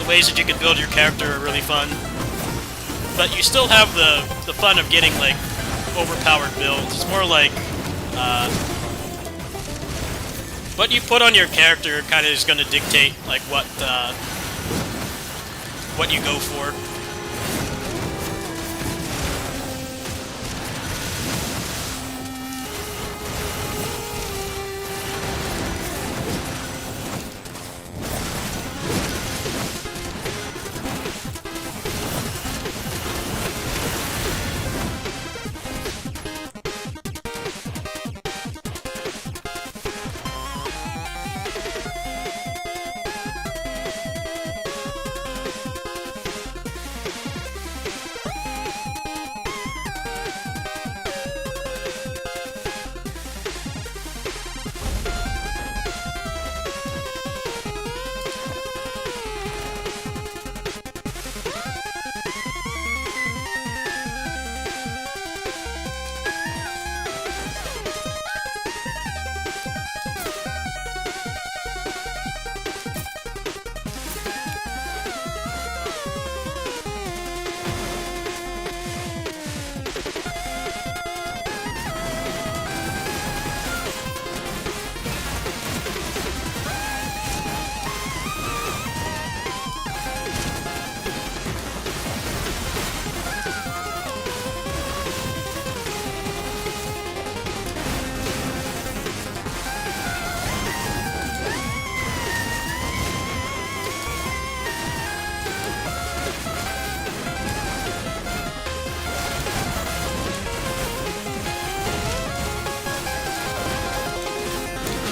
The ways that you can build your character are really fun. But you still have the fun of getting, like, overpowered builds. It's more like, what you put on your character kind of is going to dictate, like, what you go for.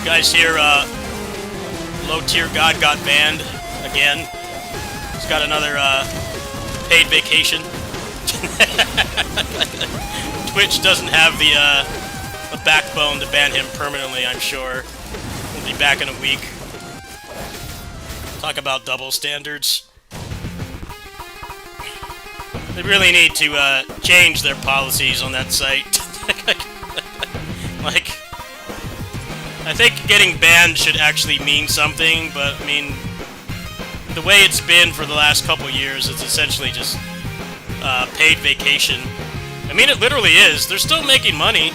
guys hear Low Tier God got banned again. He's got another paid vacation. Twitch doesn't have the backbone to ban him permanently, I'm sure. He'll be back in a week. Talk about double standards. They really need to change their policies on that site. Like, I think getting banned should actually mean something, but I mean, the way it's been for the last couple years, it's essentially just paid vacation. I mean, it literally is. They're still making money,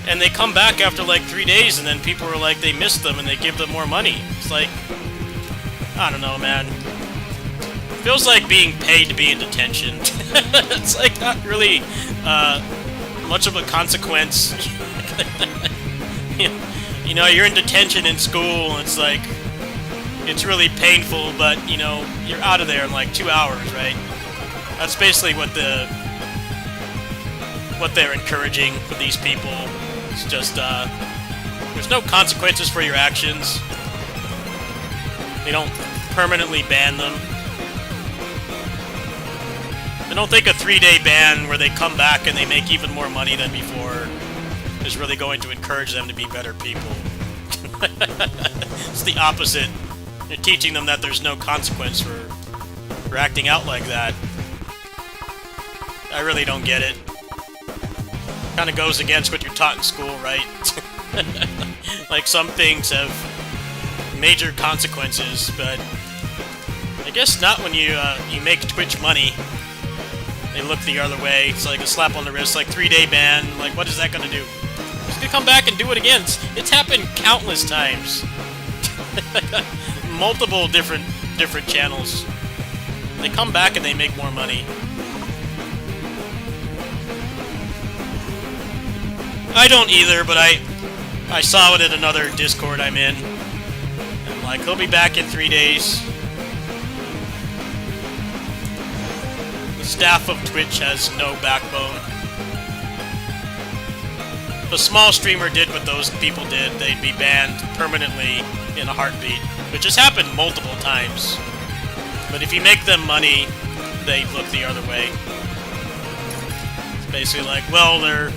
and they come back after like 3 days, and then people are like, they missed them, and they give them more money. It's like, I don't know, man. Feels like being paid to be in detention. It's like not really much of a consequence. You know, you're in detention in school, and it's like, it's really painful, but, you know, you're out of there in like 2 hours, right? That's basically what they're encouraging with these people. It's just, there's no consequences for your actions. They don't permanently ban them. I don't think a 3-day ban where they come back and they make even more money than before is really going to encourage them to be better people. It's the opposite. You're teaching them that there's no consequence for acting out like that. I really don't get it. Kind of goes against what you're taught in school, right? Like, some things have major consequences, but I guess not when you make Twitch money. They look the other way. It's like a slap on the wrist, like 3-day ban. Like, what is that gonna do? Just gonna come back and do it again. It's happened countless times. Multiple different channels. They come back and they make more money. I don't either, but I saw it in another Discord I'm in. I'm like, he'll be back in 3 days. The staff of Twitch has no backbone. If a small streamer did what those people did, they'd be banned permanently in a heartbeat, which has happened multiple times. But if you make them money, they look the other way. It's basically like, well, they're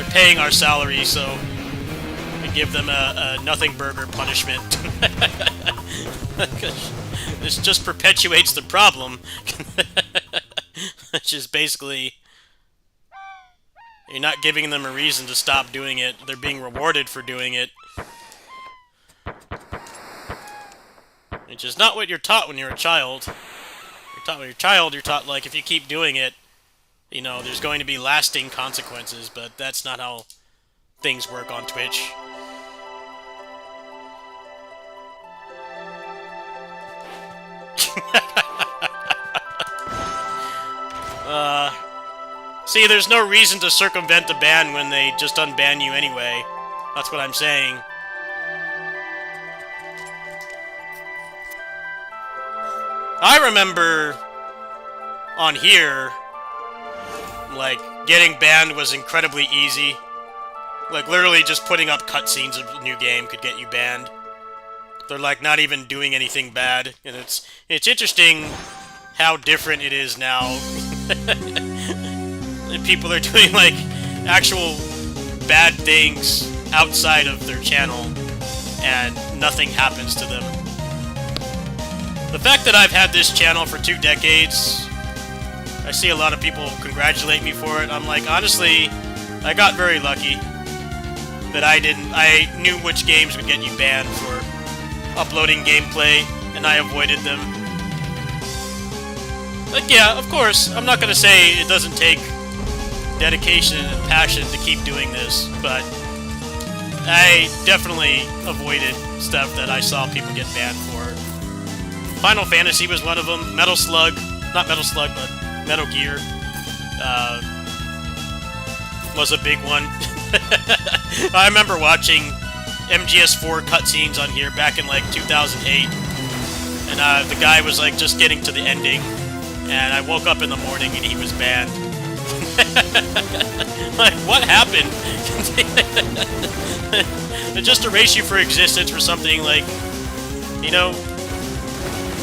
paying our salary, so we give them a nothing burger punishment. This just perpetuates the problem. Which is basically, you're not giving them a reason to stop doing it. They're being rewarded for doing it. Which is not what you're taught when you're a child. You're taught when you're a child, you're taught, like, if you keep doing it, you know, there's going to be lasting consequences, but that's not how things work on Twitch. See, there's no reason to circumvent the ban when they just unban you anyway. That's what I'm saying. I remember on here, like, getting banned was incredibly easy. Like, literally just putting up cutscenes of a new game could get you banned. They're, like, not even doing anything bad. And it's interesting how different it is now. People are doing, like, actual bad things outside of their channel, and nothing happens to them. The fact that I've had this channel for 2 decades, I see a lot of people congratulate me for it. I'm like, honestly, I got very lucky that I knew which games would get you banned for uploading gameplay, and I avoided them. But yeah, of course, I'm not gonna say it doesn't take dedication and passion to keep doing this, but I definitely avoided stuff that I saw people get banned for. Final Fantasy was one of them. Metal Slug, not Metal Slug, but Metal Gear was a big one. I remember watching MGS4 cutscenes on here back in like 2008, and the guy was like just getting to the ending, and I woke up in the morning and he was banned. Like, what happened? They just erase you for existence for something like, you know,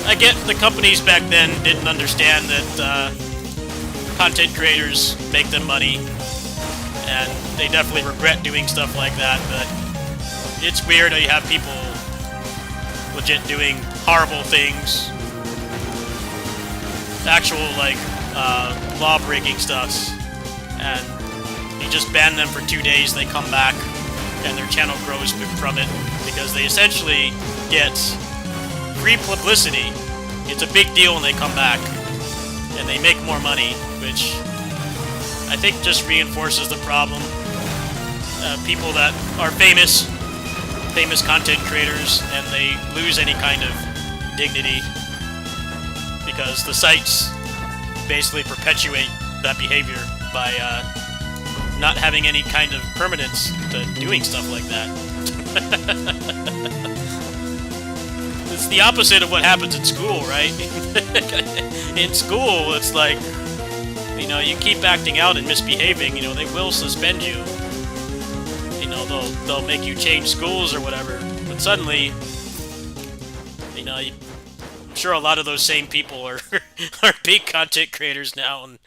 I get the companies back then didn't understand that content creators make them money, and they definitely regret doing stuff like that, but it's weird how you have people legit doing horrible things, actual, like, law-breaking stuff, and you just ban them for 2 days, they come back, and their channel grows from it, because they essentially get free publicity. It's a big deal when they come back, and they make more money, which I think just reinforces the problem. People that are famous content creators, and they lose any kind of dignity, because the sites basically perpetuate that behavior by not having any kind of permanence to doing stuff like that. It's the opposite of what happens in school, right? In school, it's like, you know, you keep acting out and misbehaving, you know, they will suspend you. You know, they'll make you change schools or whatever. But suddenly, you know, I'm sure a lot of those same people are are big content creators now, and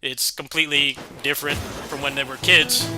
it's completely different from when they were kids.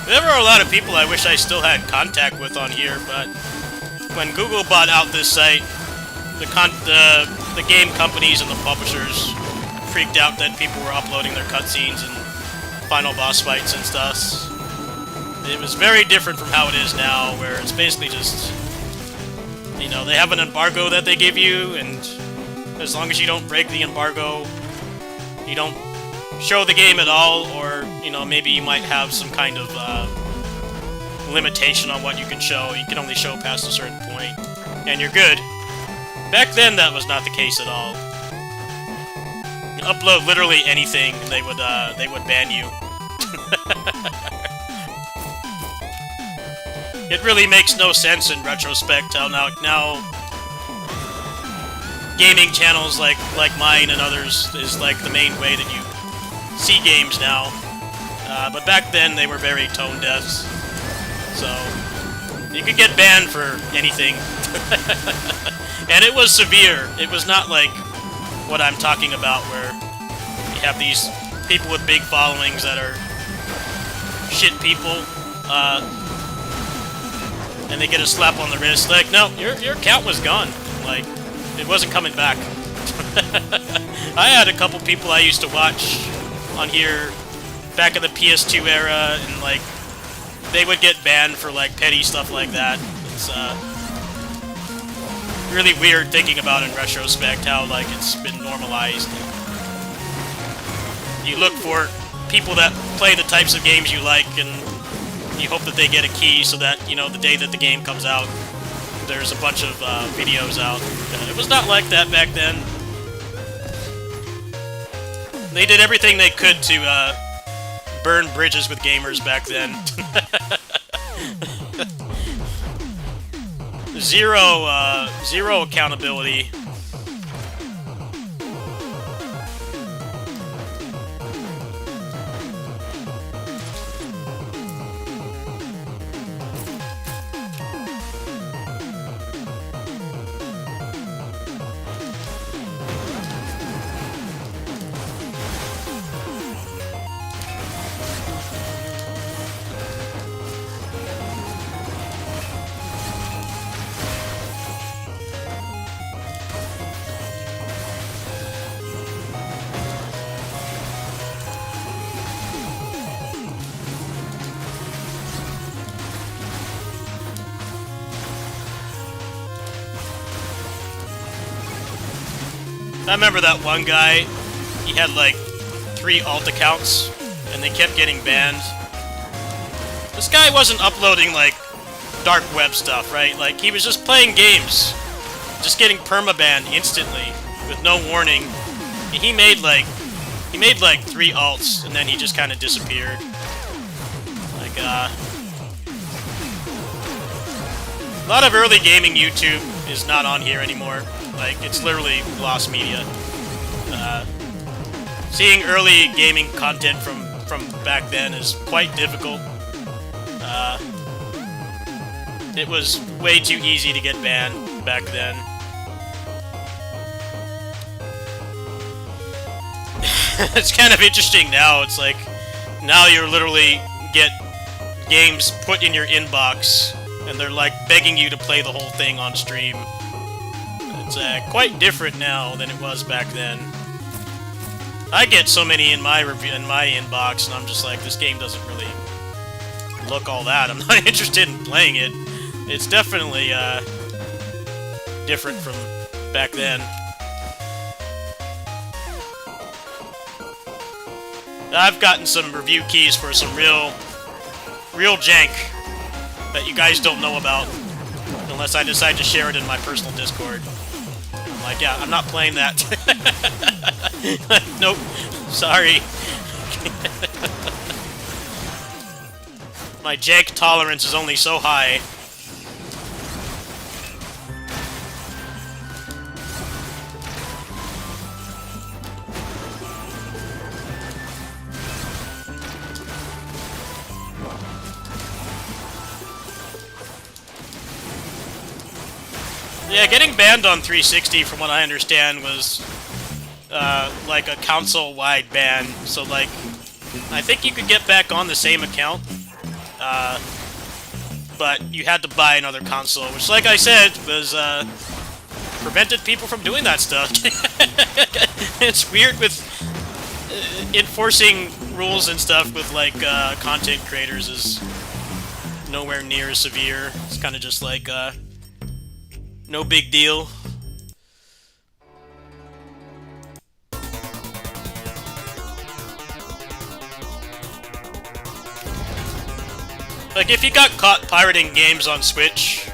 There are a lot of people I wish I still had contact with on here, but when Google bought out this site, the game companies and the publishers freaked out that people were uploading their cutscenes and final boss fights and stuff. It was very different from how it is now, where it's basically just, you know, they have an embargo that they give you, and as long as you don't break the embargo, you don't show the game at all, or, you know, maybe you might have some kind of limitation on what you can show. You can only show past a certain point, and you're good. Back then, that was not the case at all. You upload literally anything, and they would ban you. It really makes no sense in retrospect how now gaming channels like mine and others is like the main way that you see games now, but back then they were very tone deaf, so you could get banned for anything. And it was severe. It was not like what I'm talking about, where you have these people with big followings that are shit people, and they get a slap on the wrist, like, no, your account was gone, like, it wasn't coming back. I had a couple people I used to watch on here back in the PS2 era, and like they would get banned for like petty stuff like that. It's really weird thinking about in retrospect how like it's been normalized. You look for people that play the types of games you like, and you hope that they get a key so that, you know, the day that the game comes out, there's a bunch of videos out. It was not like that back then. They did everything they could to burn bridges with gamers back then. Zero accountability. I remember that one guy, he had like 3 alt accounts, and they kept getting banned. This guy wasn't uploading like dark web stuff, right? Like, he was just playing games, just getting permabanned instantly, with no warning. He made like 3 alts, and then he just kind of disappeared. Like, a lot of early gaming YouTube is not on here anymore. Like, it's literally lost media. Seeing early gaming content from back then is quite difficult. It was way too easy to get banned back then. It's kind of interesting now. It's like, now you literally get games put in your inbox, and they're like begging you to play the whole thing on stream. It's quite different now than it was back then. I get so many in my inbox, and I'm just like, this game doesn't really look all that. I'm not interested in playing it. It's definitely different from back then. I've gotten some review keys for some real jank that you guys don't know about, unless I decide to share it in my personal Discord. I'm like, yeah, I'm not playing that. Nope, sorry. My jank tolerance is only so high. Yeah, getting banned on 360, from what I understand, was like a console-wide ban. So, like, I think you could get back on the same account, but you had to buy another console, which, like I said, was prevented people from doing that stuff. It's weird with enforcing rules and stuff with, like, content creators is nowhere near as severe. It's kind of just like, no big deal. Like, if you got caught pirating games on Switch,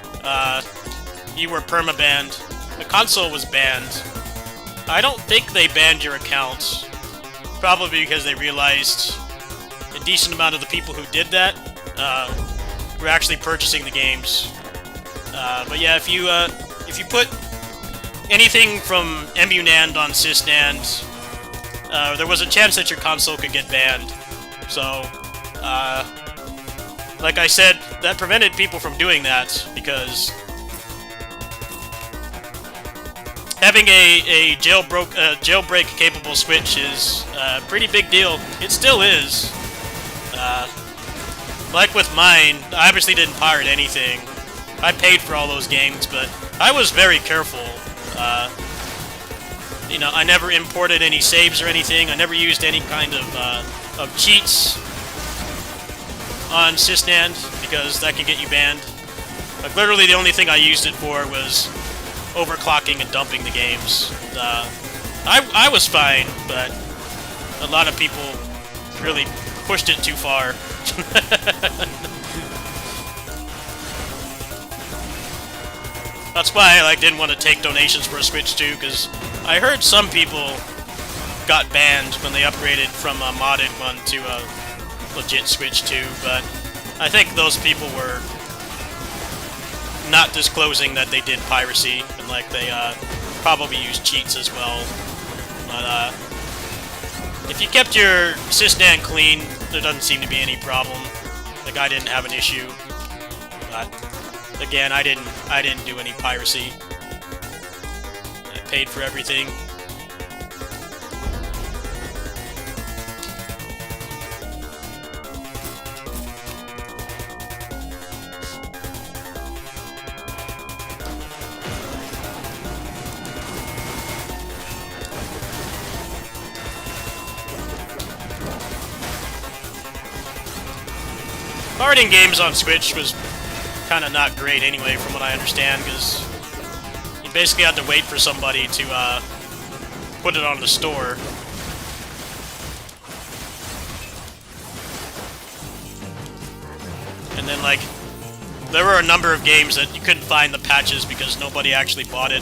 you were permabanned. The console was banned. I don't think they banned your account. Probably because they realized a decent amount of the people who did that were actually purchasing the games. But yeah, if you put anything from EmuNAND on SysNAND, there was a chance that your console could get banned. So, like I said, that prevented people from doing that, because having a jailbreak-capable Switch is a pretty big deal. It still is. Like with mine, I obviously didn't pirate anything. I paid for all those games, but I was very careful. You know, I never imported any saves or anything. I never used any kind of cheats on SysNAND, because that can get you banned. Like, literally the only thing I used it for was overclocking and dumping the games. I was fine, but a lot of people really pushed it too far. That's why I didn't want to take donations for a Switch 2, because I heard some people got banned when they upgraded from a modded one to a legit Switch 2, but I think those people were not disclosing that they did piracy, and like they probably used cheats as well. But if you kept your SysNAND clean, there doesn't seem to be any problem. Like, I didn't have an issue. But again, I didn't do any piracy. I paid for everything. Pirating games on Switch was kind of not great anyway, from what I understand, because you basically had to wait for somebody to put it on the store. And then, like, there were a number of games that you couldn't find the patches because nobody actually bought it.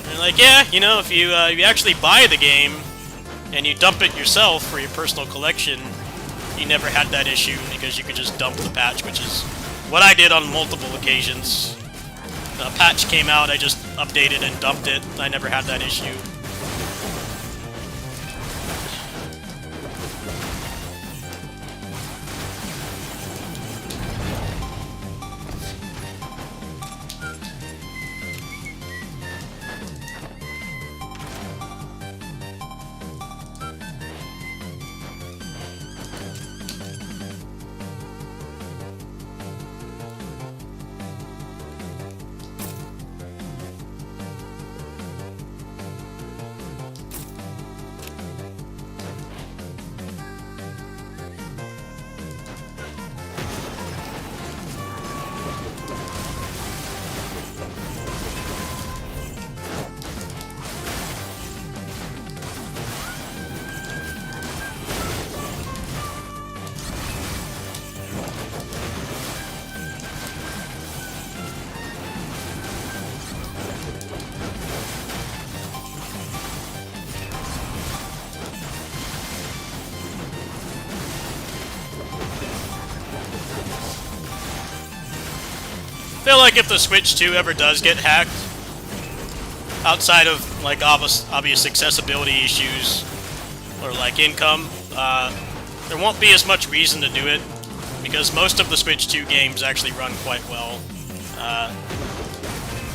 And like, yeah, you know, if you actually buy the game and you dump it yourself for your personal collection, you never had that issue because you could just dump the patch, which is what I did on multiple occasions. A patch came out, I just updated and dumped it. I never had that issue. I feel like if the Switch 2 ever does get hacked, outside of like obvious accessibility issues or like income, there won't be as much reason to do it because most of the Switch 2 games actually run quite well.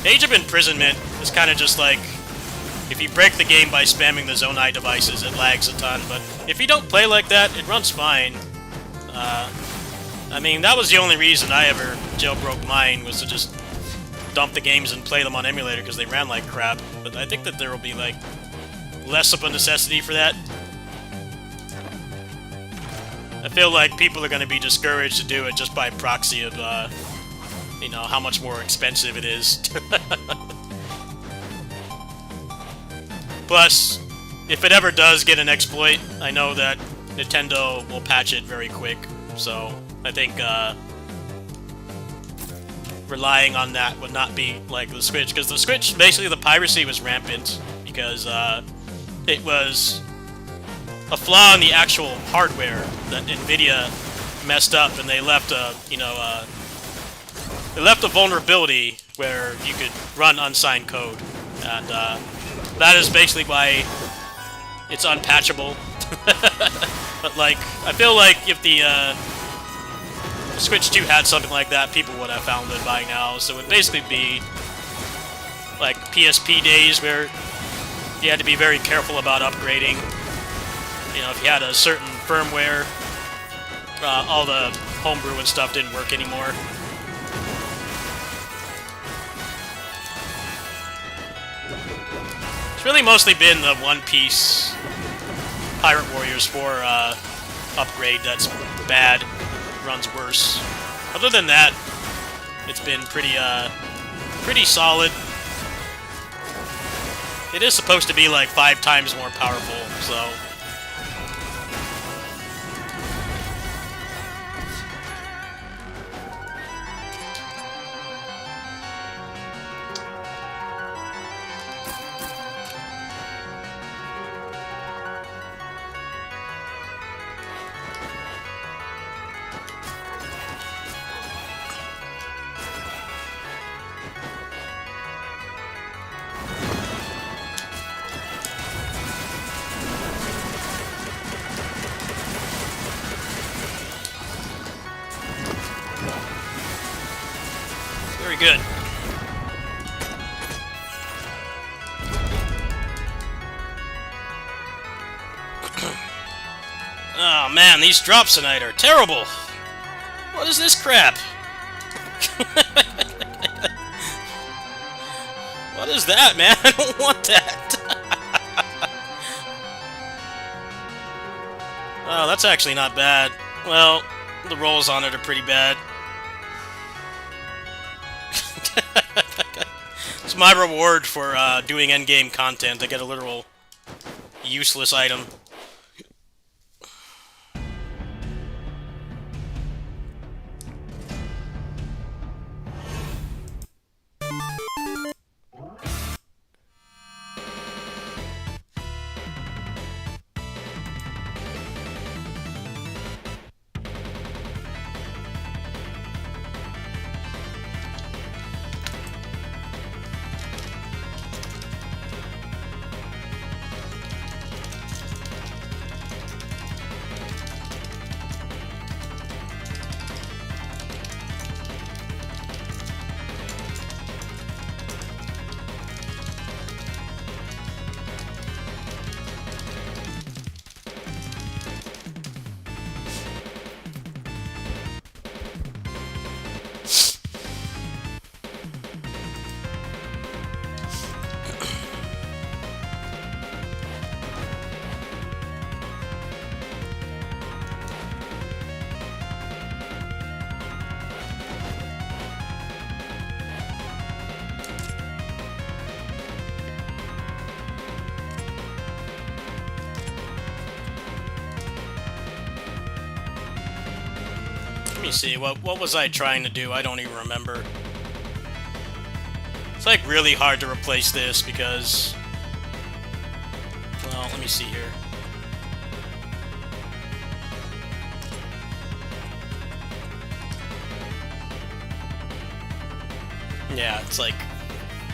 Age of Imprisonment is kind of just like, if you break the game by spamming the Zonai devices, it lags a ton, but if you don't play like that, it runs fine. I mean, that was the only reason I ever jailbroke mine, was to just dump the games and play them on emulator because they ran like crap. But I think that there will be, like, less of a necessity for that. I feel like people are going to be discouraged to do it just by proxy of, you know, how much more expensive it is. Plus, if it ever does get an exploit, I know that Nintendo will patch it very quick, so I think relying on that would not be like the Switch, because the Switch, basically the piracy was rampant, because it was a flaw in the actual hardware that NVIDIA messed up, and they left a, you know, they left a vulnerability where you could run unsigned code, and that is basically why it's unpatchable. But, like, I feel like if the Switch 2 had something like that, people would have found it by now. So it would basically be like PSP days where you had to be very careful about upgrading. You know, if you had a certain firmware, all the homebrew and stuff didn't work anymore. It's really mostly been the One Piece Pirate Warriors 4 upgrade that's bad, runs worse. Other than that, it's been pretty solid. It is supposed to be like 5 times more powerful, so... Very good. Oh man, these drops tonight are terrible. What is this crap? What is that, man? I don't want that. Oh, that's actually not bad. Well, the rolls on it are pretty bad. my reward for doing endgame content. I get a literal useless item. Let me see, what was I trying to do? I don't even remember. It's like really hard to replace this because... Well, let me see here. Yeah, it's like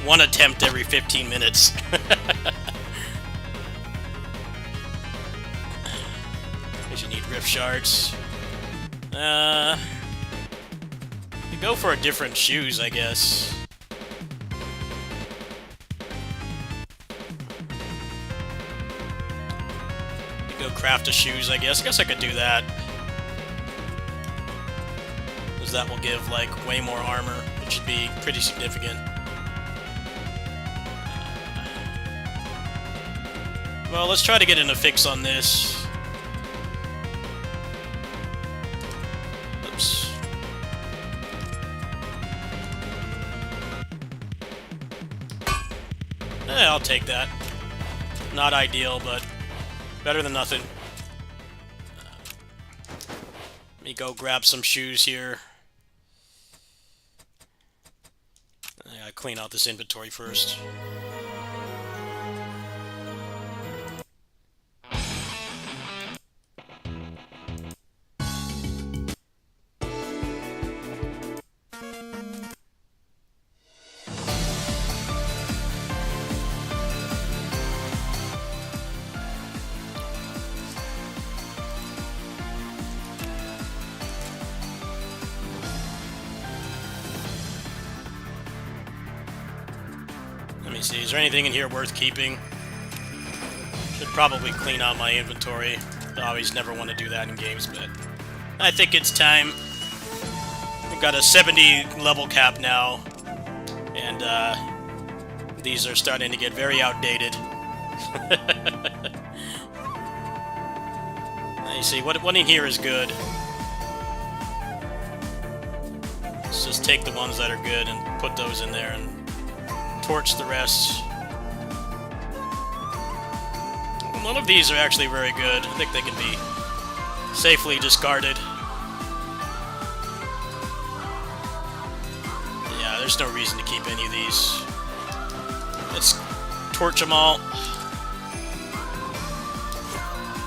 one attempt every 15 minutes. Because you need rift shards. Go for a different shoes, I guess. Go craft a shoes, I guess. I guess I could do that. Because that will give, like, way more armor, which should be pretty significant. Well, let's try to get in a fix on this. Oops. I'll take that. Not ideal, but better than nothing. Let me go grab some shoes here. I gotta clean out this inventory first. Let me see, is there anything in here worth keeping? Should probably clean out my inventory. I always never want to do that in games, but I think it's time. We've got a 70 level cap now, and these are starting to get very outdated. Let me see, what in here is good? Let's just take the ones that are good and put those in there and torch the rest. None of these are actually very good. I think they can be safely discarded. Yeah, there's no reason to keep any of these. Let's torch them all.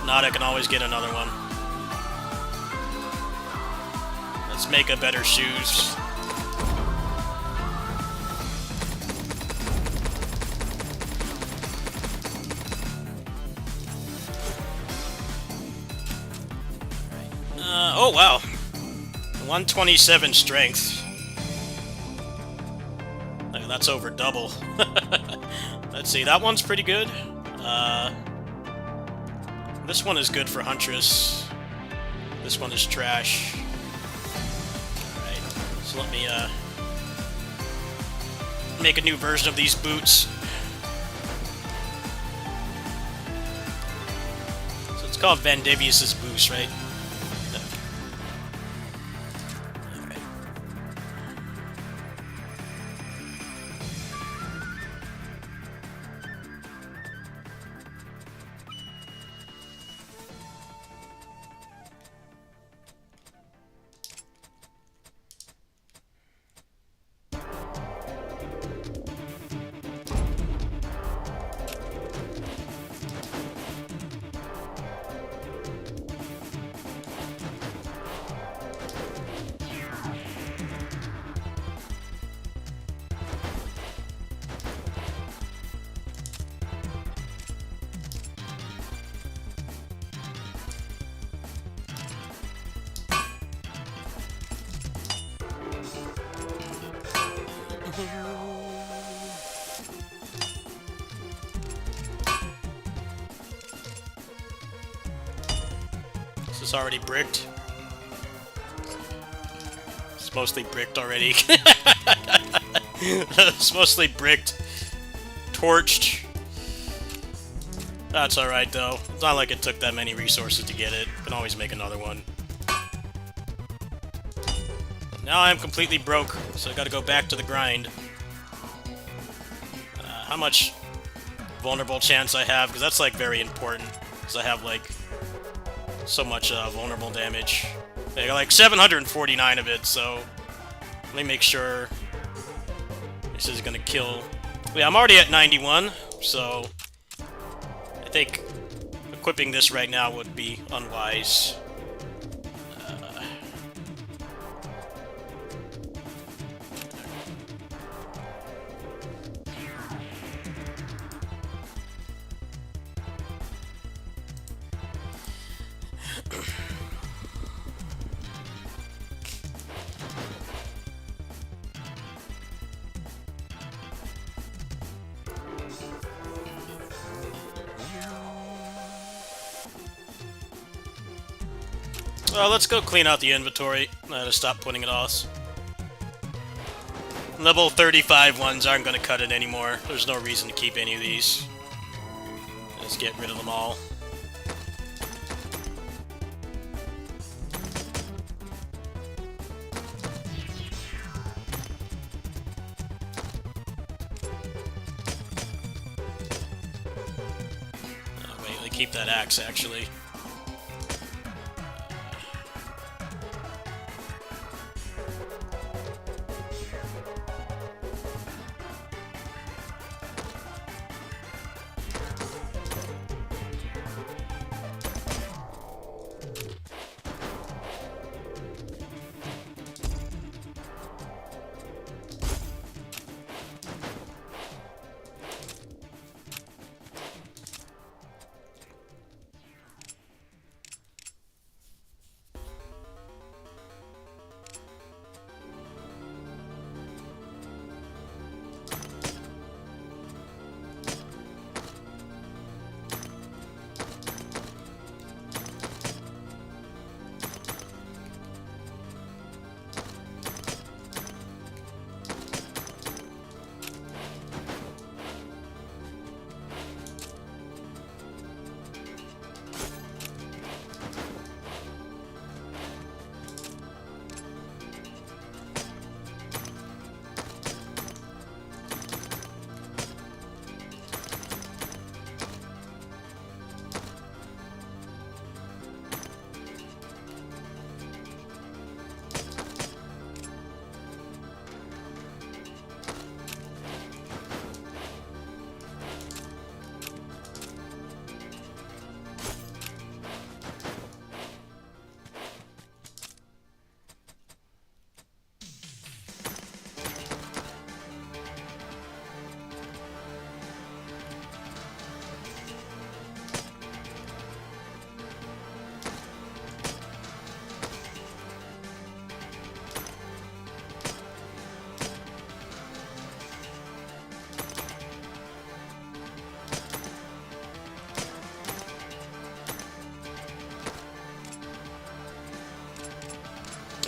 Not, I can always get another one. Let's make a better shoes. Oh wow, 127 strength. That's over double. Let's see, that one's pretty good. This one is good for Huntress. This one is trash. Alright, so let me make a new version of these boots. So it's called Vandavius's Boost, right? Is this already bricked? It's mostly bricked already. It's mostly bricked. Torched. That's alright though. It's not like it took that many resources to get it. Can always make another one. Now I'm completely broke, so I gotta go back to the grind. How much vulnerable chance I have, because that's like very important, because I have like so much vulnerable damage. I got like 749 of it, so let me make sure this is gonna kill. Yeah, I'm already at 91, so I think equipping this right now would be unwise. Well, let's go clean out the inventory to stop putting it off. Level 35 ones aren't going to cut it anymore. There's no reason to keep any of these. Let's get rid of them all. Oh, wait, they keep that axe, actually.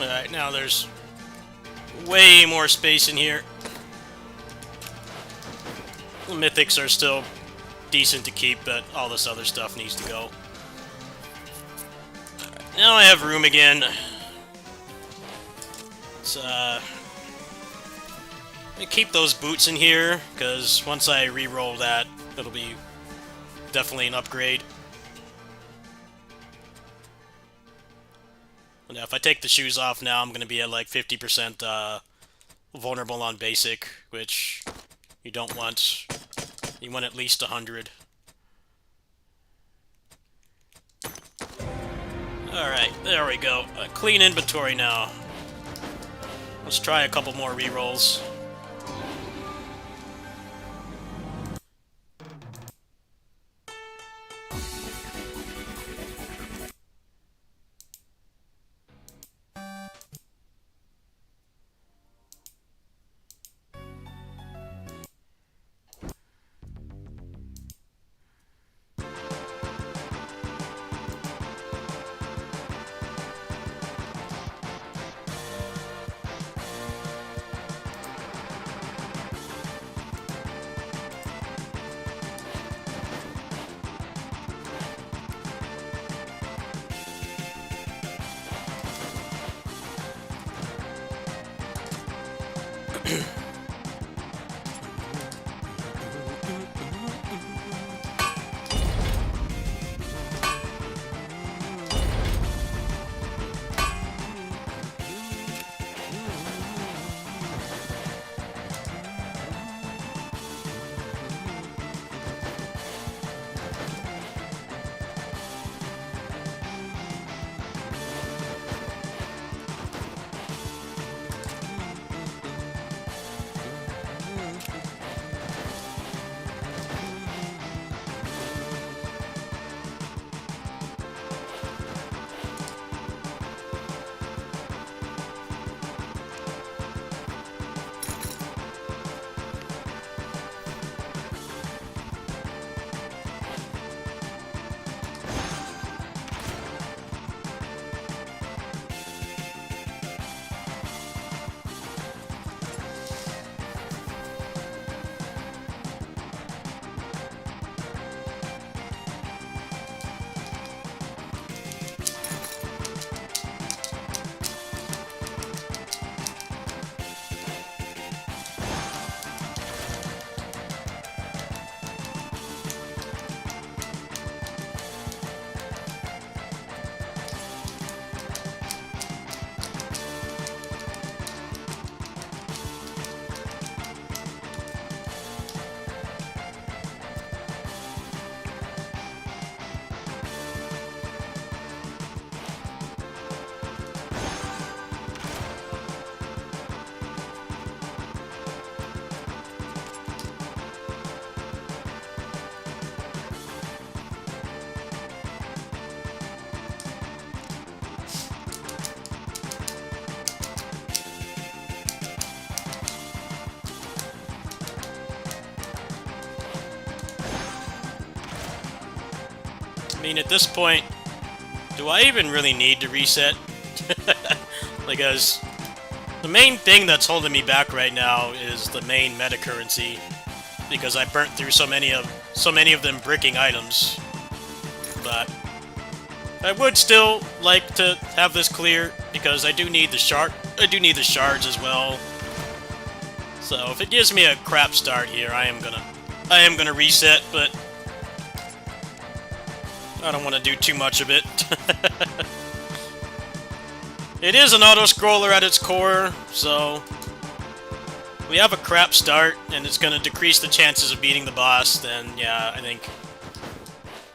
Alright, now there's way more space in here. The mythics are still decent to keep, but all this other stuff needs to go. Alright, now I have room again. Let's keep those boots in here, because once I re-roll that, it'll be definitely an upgrade. Yeah, if I take the shoes off now, I'm going to be at like 50% vulnerable on basic, which you don't want. You want at least 100. Alright, there we go. Clean inventory now. Let's try a couple more rerolls. I mean, at this point, do I even really need to reset? Because the main thing that's holding me back right now is the main meta currency, because I burnt through so many of them bricking items. But I would still like to have this clear, because I do need the shards as well. So if it gives me a crap start here, I am gonna reset, but I don't want to do too much of it. It is an auto-scroller at its core, so we have a crap start, and it's going to decrease the chances of beating the boss, then yeah, I think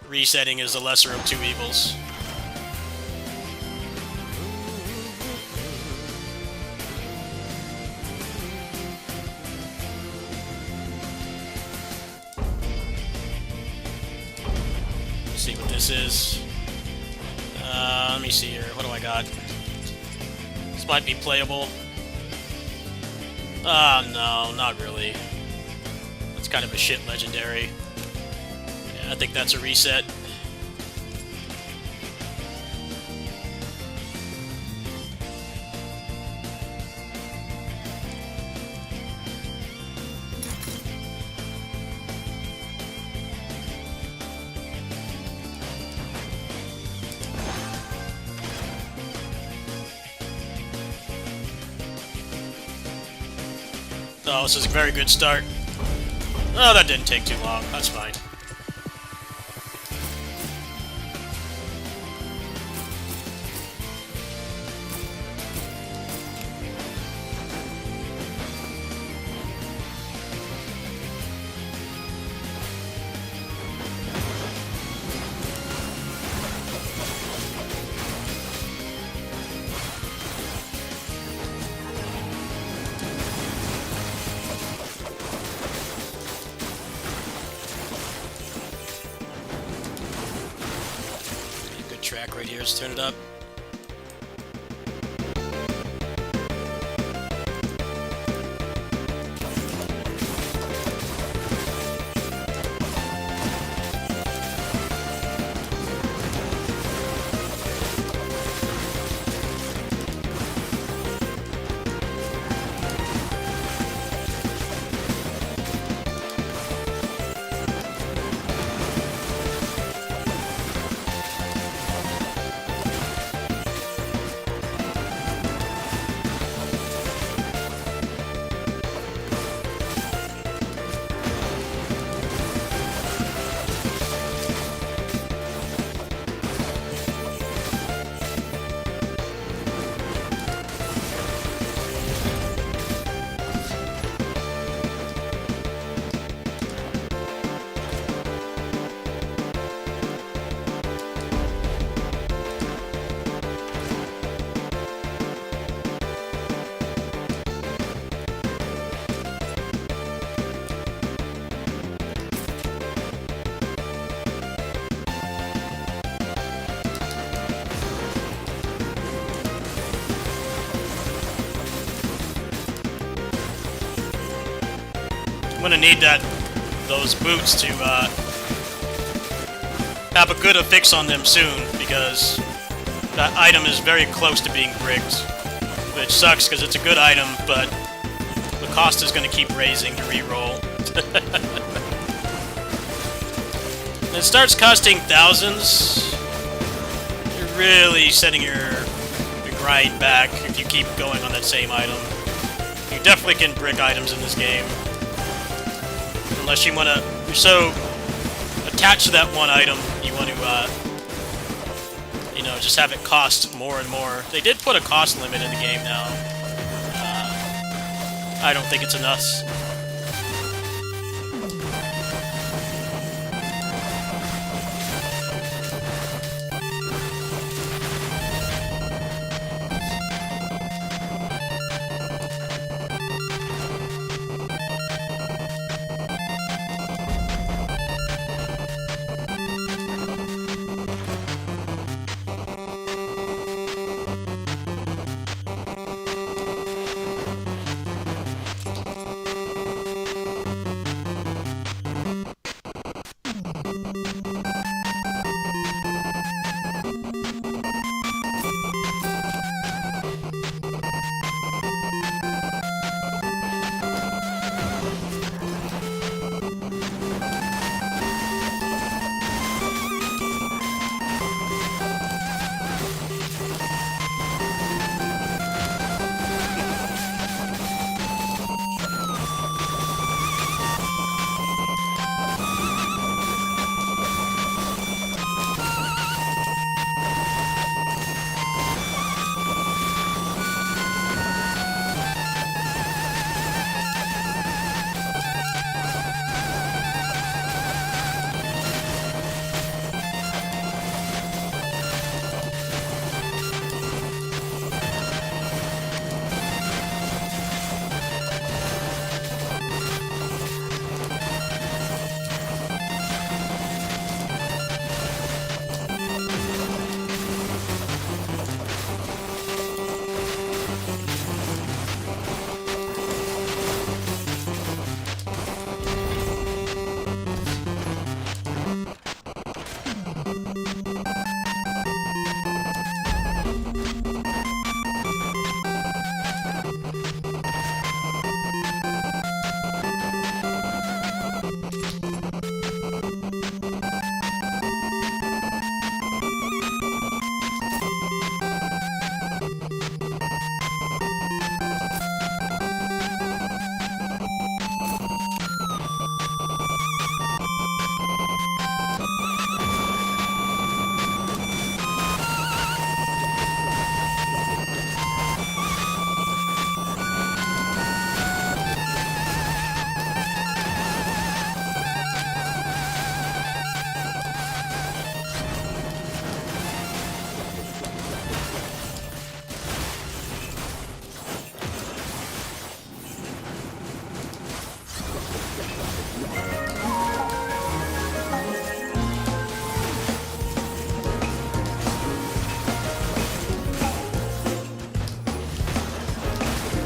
resetting is the lesser of two evils. See what this is. Let me see here. What do I got? This might be playable. No, not really. It's kind of a shit legendary. Yeah, I think that's a reset. Oh, this is a very good start. Oh, that didn't take too long. That's fine. Track right here, let's turn it up. gonna need those boots to have a good affix on them soon, because that item is very close to being bricked, which sucks because it's a good item, but the cost is going to keep raising to re-roll. It starts costing thousands. You're really setting your grind back if you keep going on that same item. You definitely can brick items in this game, unless you want to. You're so attached to that one item, you want to, you know, just have it cost more and more. They did put a cost limit in the game now. I don't think it's enough.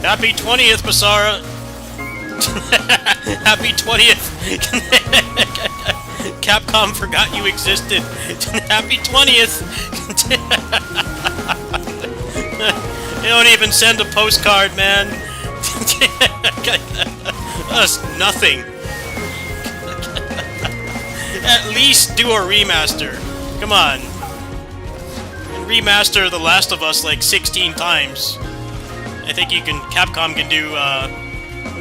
Happy 20th, Basara! Happy 20th! Capcom forgot you existed! Happy 20th! They don't even send a postcard, man! Us nothing! At least do a remaster! Come on! And remaster The Last of Us like 16 times. I think you can. Capcom can do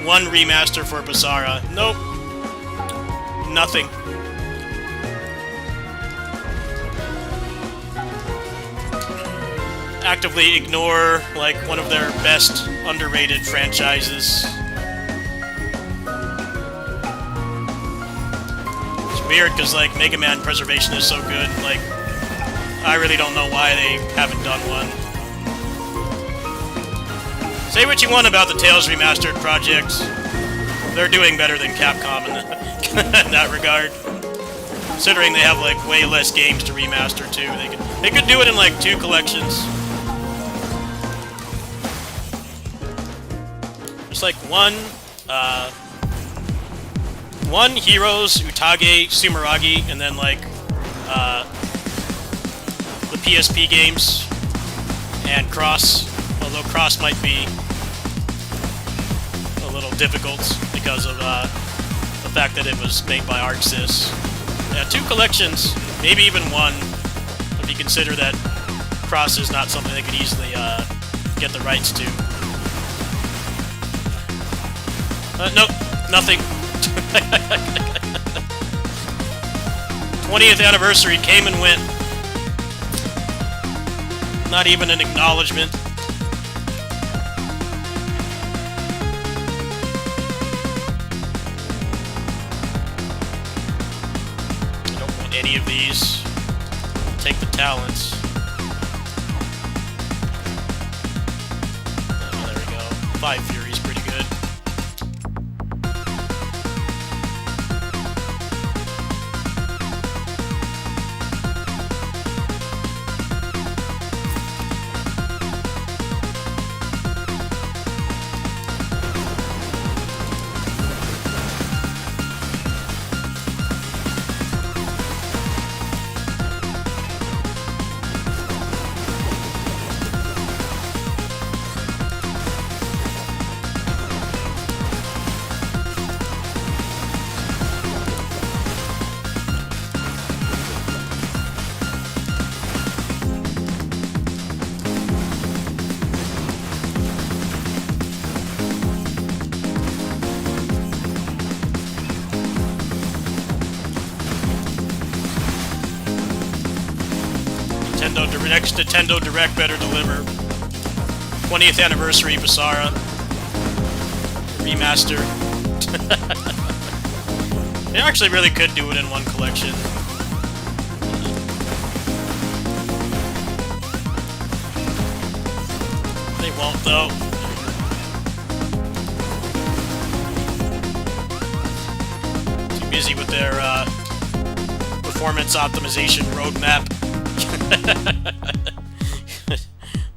one remaster for Basara. Nope. Nothing. Actively ignore like one of their best underrated franchises. It's weird because like Mega Man Preservation is so good. Like I really don't know why they haven't done one. Say what you want about the Tales Remastered projects. They're doing better than Capcom in that regard. Considering they have like way less games to remaster too. They could do it in like 2 collections. Just like one one, Heroes, Utage, Sumeragi, and then like the PSP games and Cross. Although Cross might be a little difficult because of the fact that it was made by ArcSys. Yeah, 2 collections, maybe even 1, if you consider that Cross is not something they could easily get the rights to. Nope, nothing. 20th anniversary came and went. Not even an acknowledgement. I don't want any of these. Take the talents. Oh, there we go. 5 Fury's pretty good. Next Nintendo Direct better deliver. 20th anniversary Basara remaster. They actually really could do it in one collection. They won't though. Too busy with their performance optimization roadmap.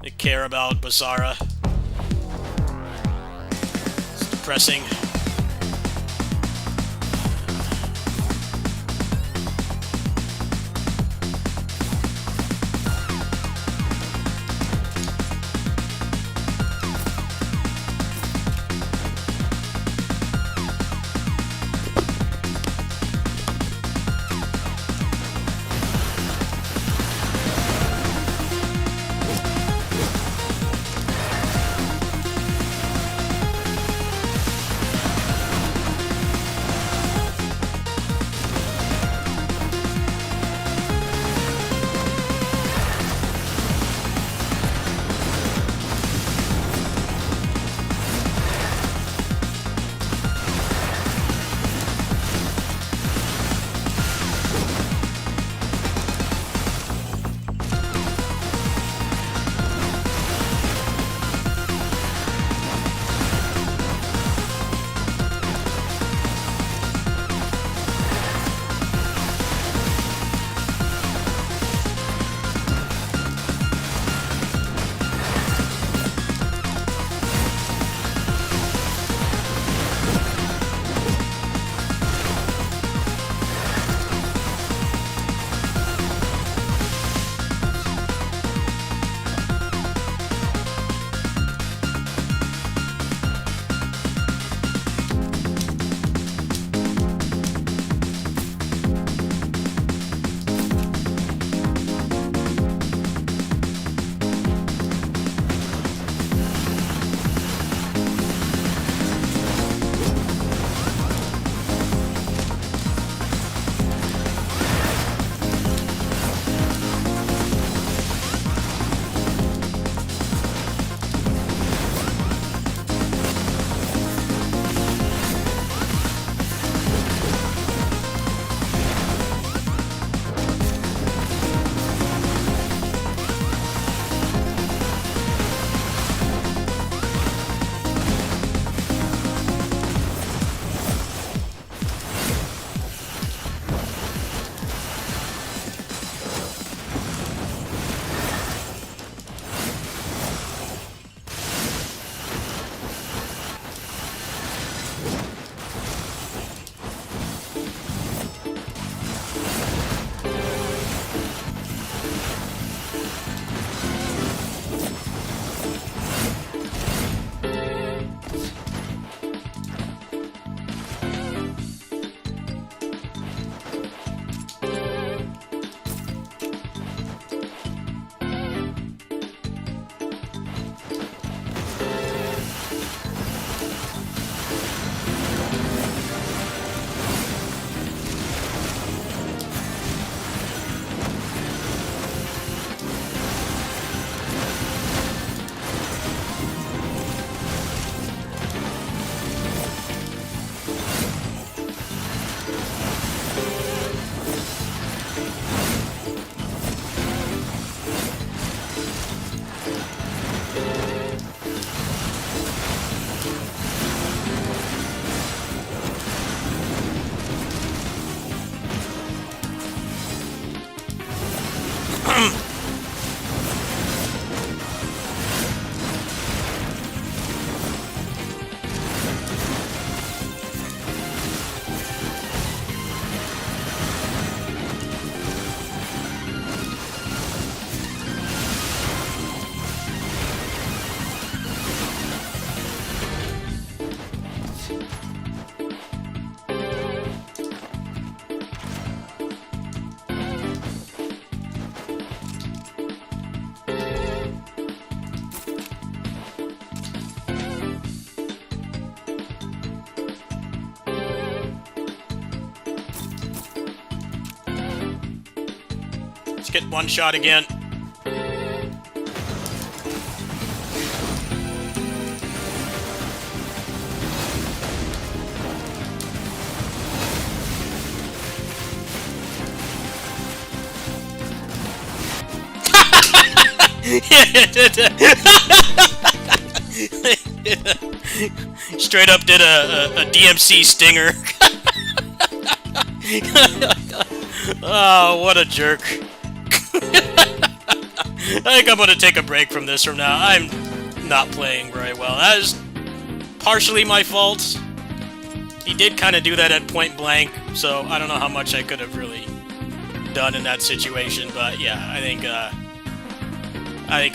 They care about Basara. It's depressing. Let's get one shot again. Straight up did a DMC stinger. Oh, what a jerk. I think I'm gonna take a break from this from now. I'm not playing very well. That is partially my fault. He did kind of do that at point blank, so I don't know how much I could have really done in that situation, but yeah, I think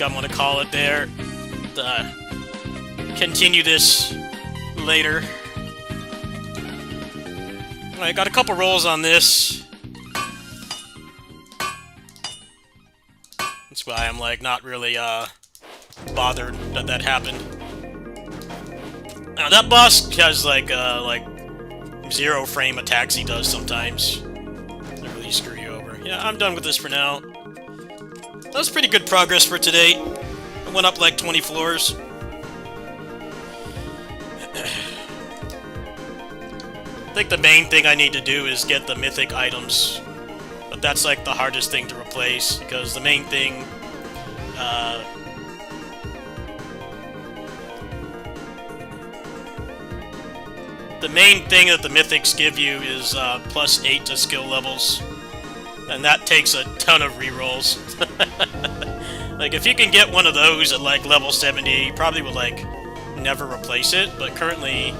I'm gonna call it there. Continue this later. I got a couple rolls on this. That's why I'm like not really bothered that that happened. Now that boss has like 0 frame attacks he does sometimes. They really screw you over. Yeah, I'm done with this for now. That was pretty good progress for today. I went up like 20 floors. I think the main thing I need to do is get the mythic items, but that's like the hardest thing to replace, because the main thing, that the mythics give you is +8 to skill levels, and that takes a ton of rerolls. Like, if you can get one of those at like level 70, you probably would like never replace it, but currently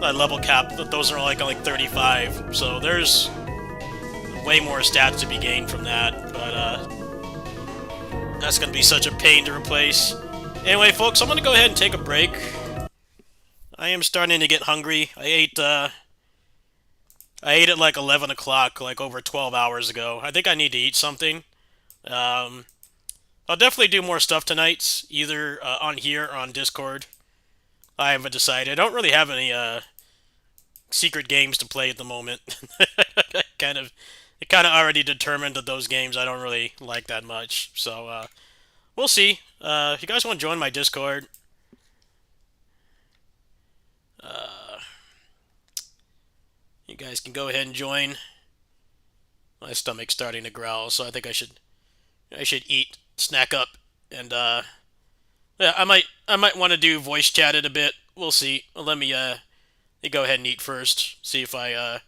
level cap, those are like only 35, so there's way more stats to be gained from that, but that's gonna be such a pain to replace. Anyway, folks, I'm gonna go ahead and take a break. I am starting to get hungry. I ate at like 11 o'clock, like over 12 hours ago. I think I need to eat something. I'll definitely do more stuff tonight, either on here or on Discord. I haven't decided. I don't really have any secret games to play at the moment. It kind of already determined that those games I don't really like that much. So we'll see. If you guys want to join my Discord, you guys can go ahead and join. My stomach's starting to growl, so I think I should eat, snack up, and yeah, I might want to do voice chat it a bit. We'll see. Let me go ahead and eat first. See if I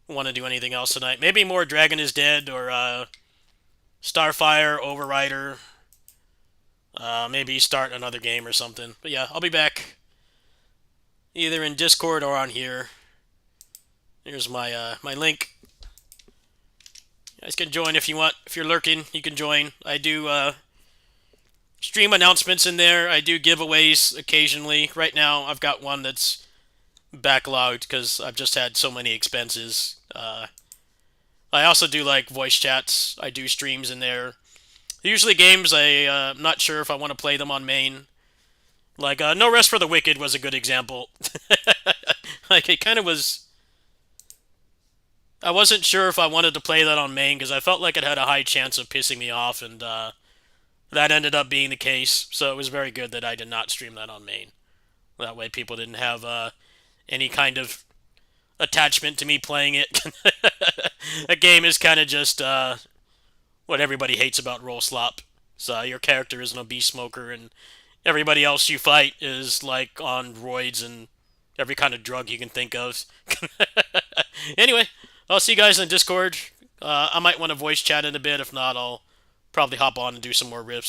want to do anything else tonight. Maybe more Dragon is Dead or Starfire, Overrider. Maybe start another game or something. But yeah, I'll be back either in Discord or on here. Here's my my link. You guys can join if you want. If you're lurking, you can join. I do stream announcements in there. I do giveaways occasionally. Right now, I've got one that's backlogged because I've just had so many expenses. I also do like voice chats. I do streams in there. Usually games I'm not sure if I want to play them on main. Like No Rest for the Wicked was a good example. Like it kind of was. I wasn't sure if I wanted to play that on main because I felt like it had a high chance of pissing me off, and that ended up being the case. So it was very good that I did not stream that on main. That way people didn't have any kind of attachment to me playing it. A game is kind of just what everybody hates about Roll Slop. So your character is an obese smoker, and everybody else you fight is like on roids and every kind of drug you can think of. Anyway, I'll see you guys in Discord. I might want to voice chat in a bit. If not, I'll probably hop on and do some more riffs.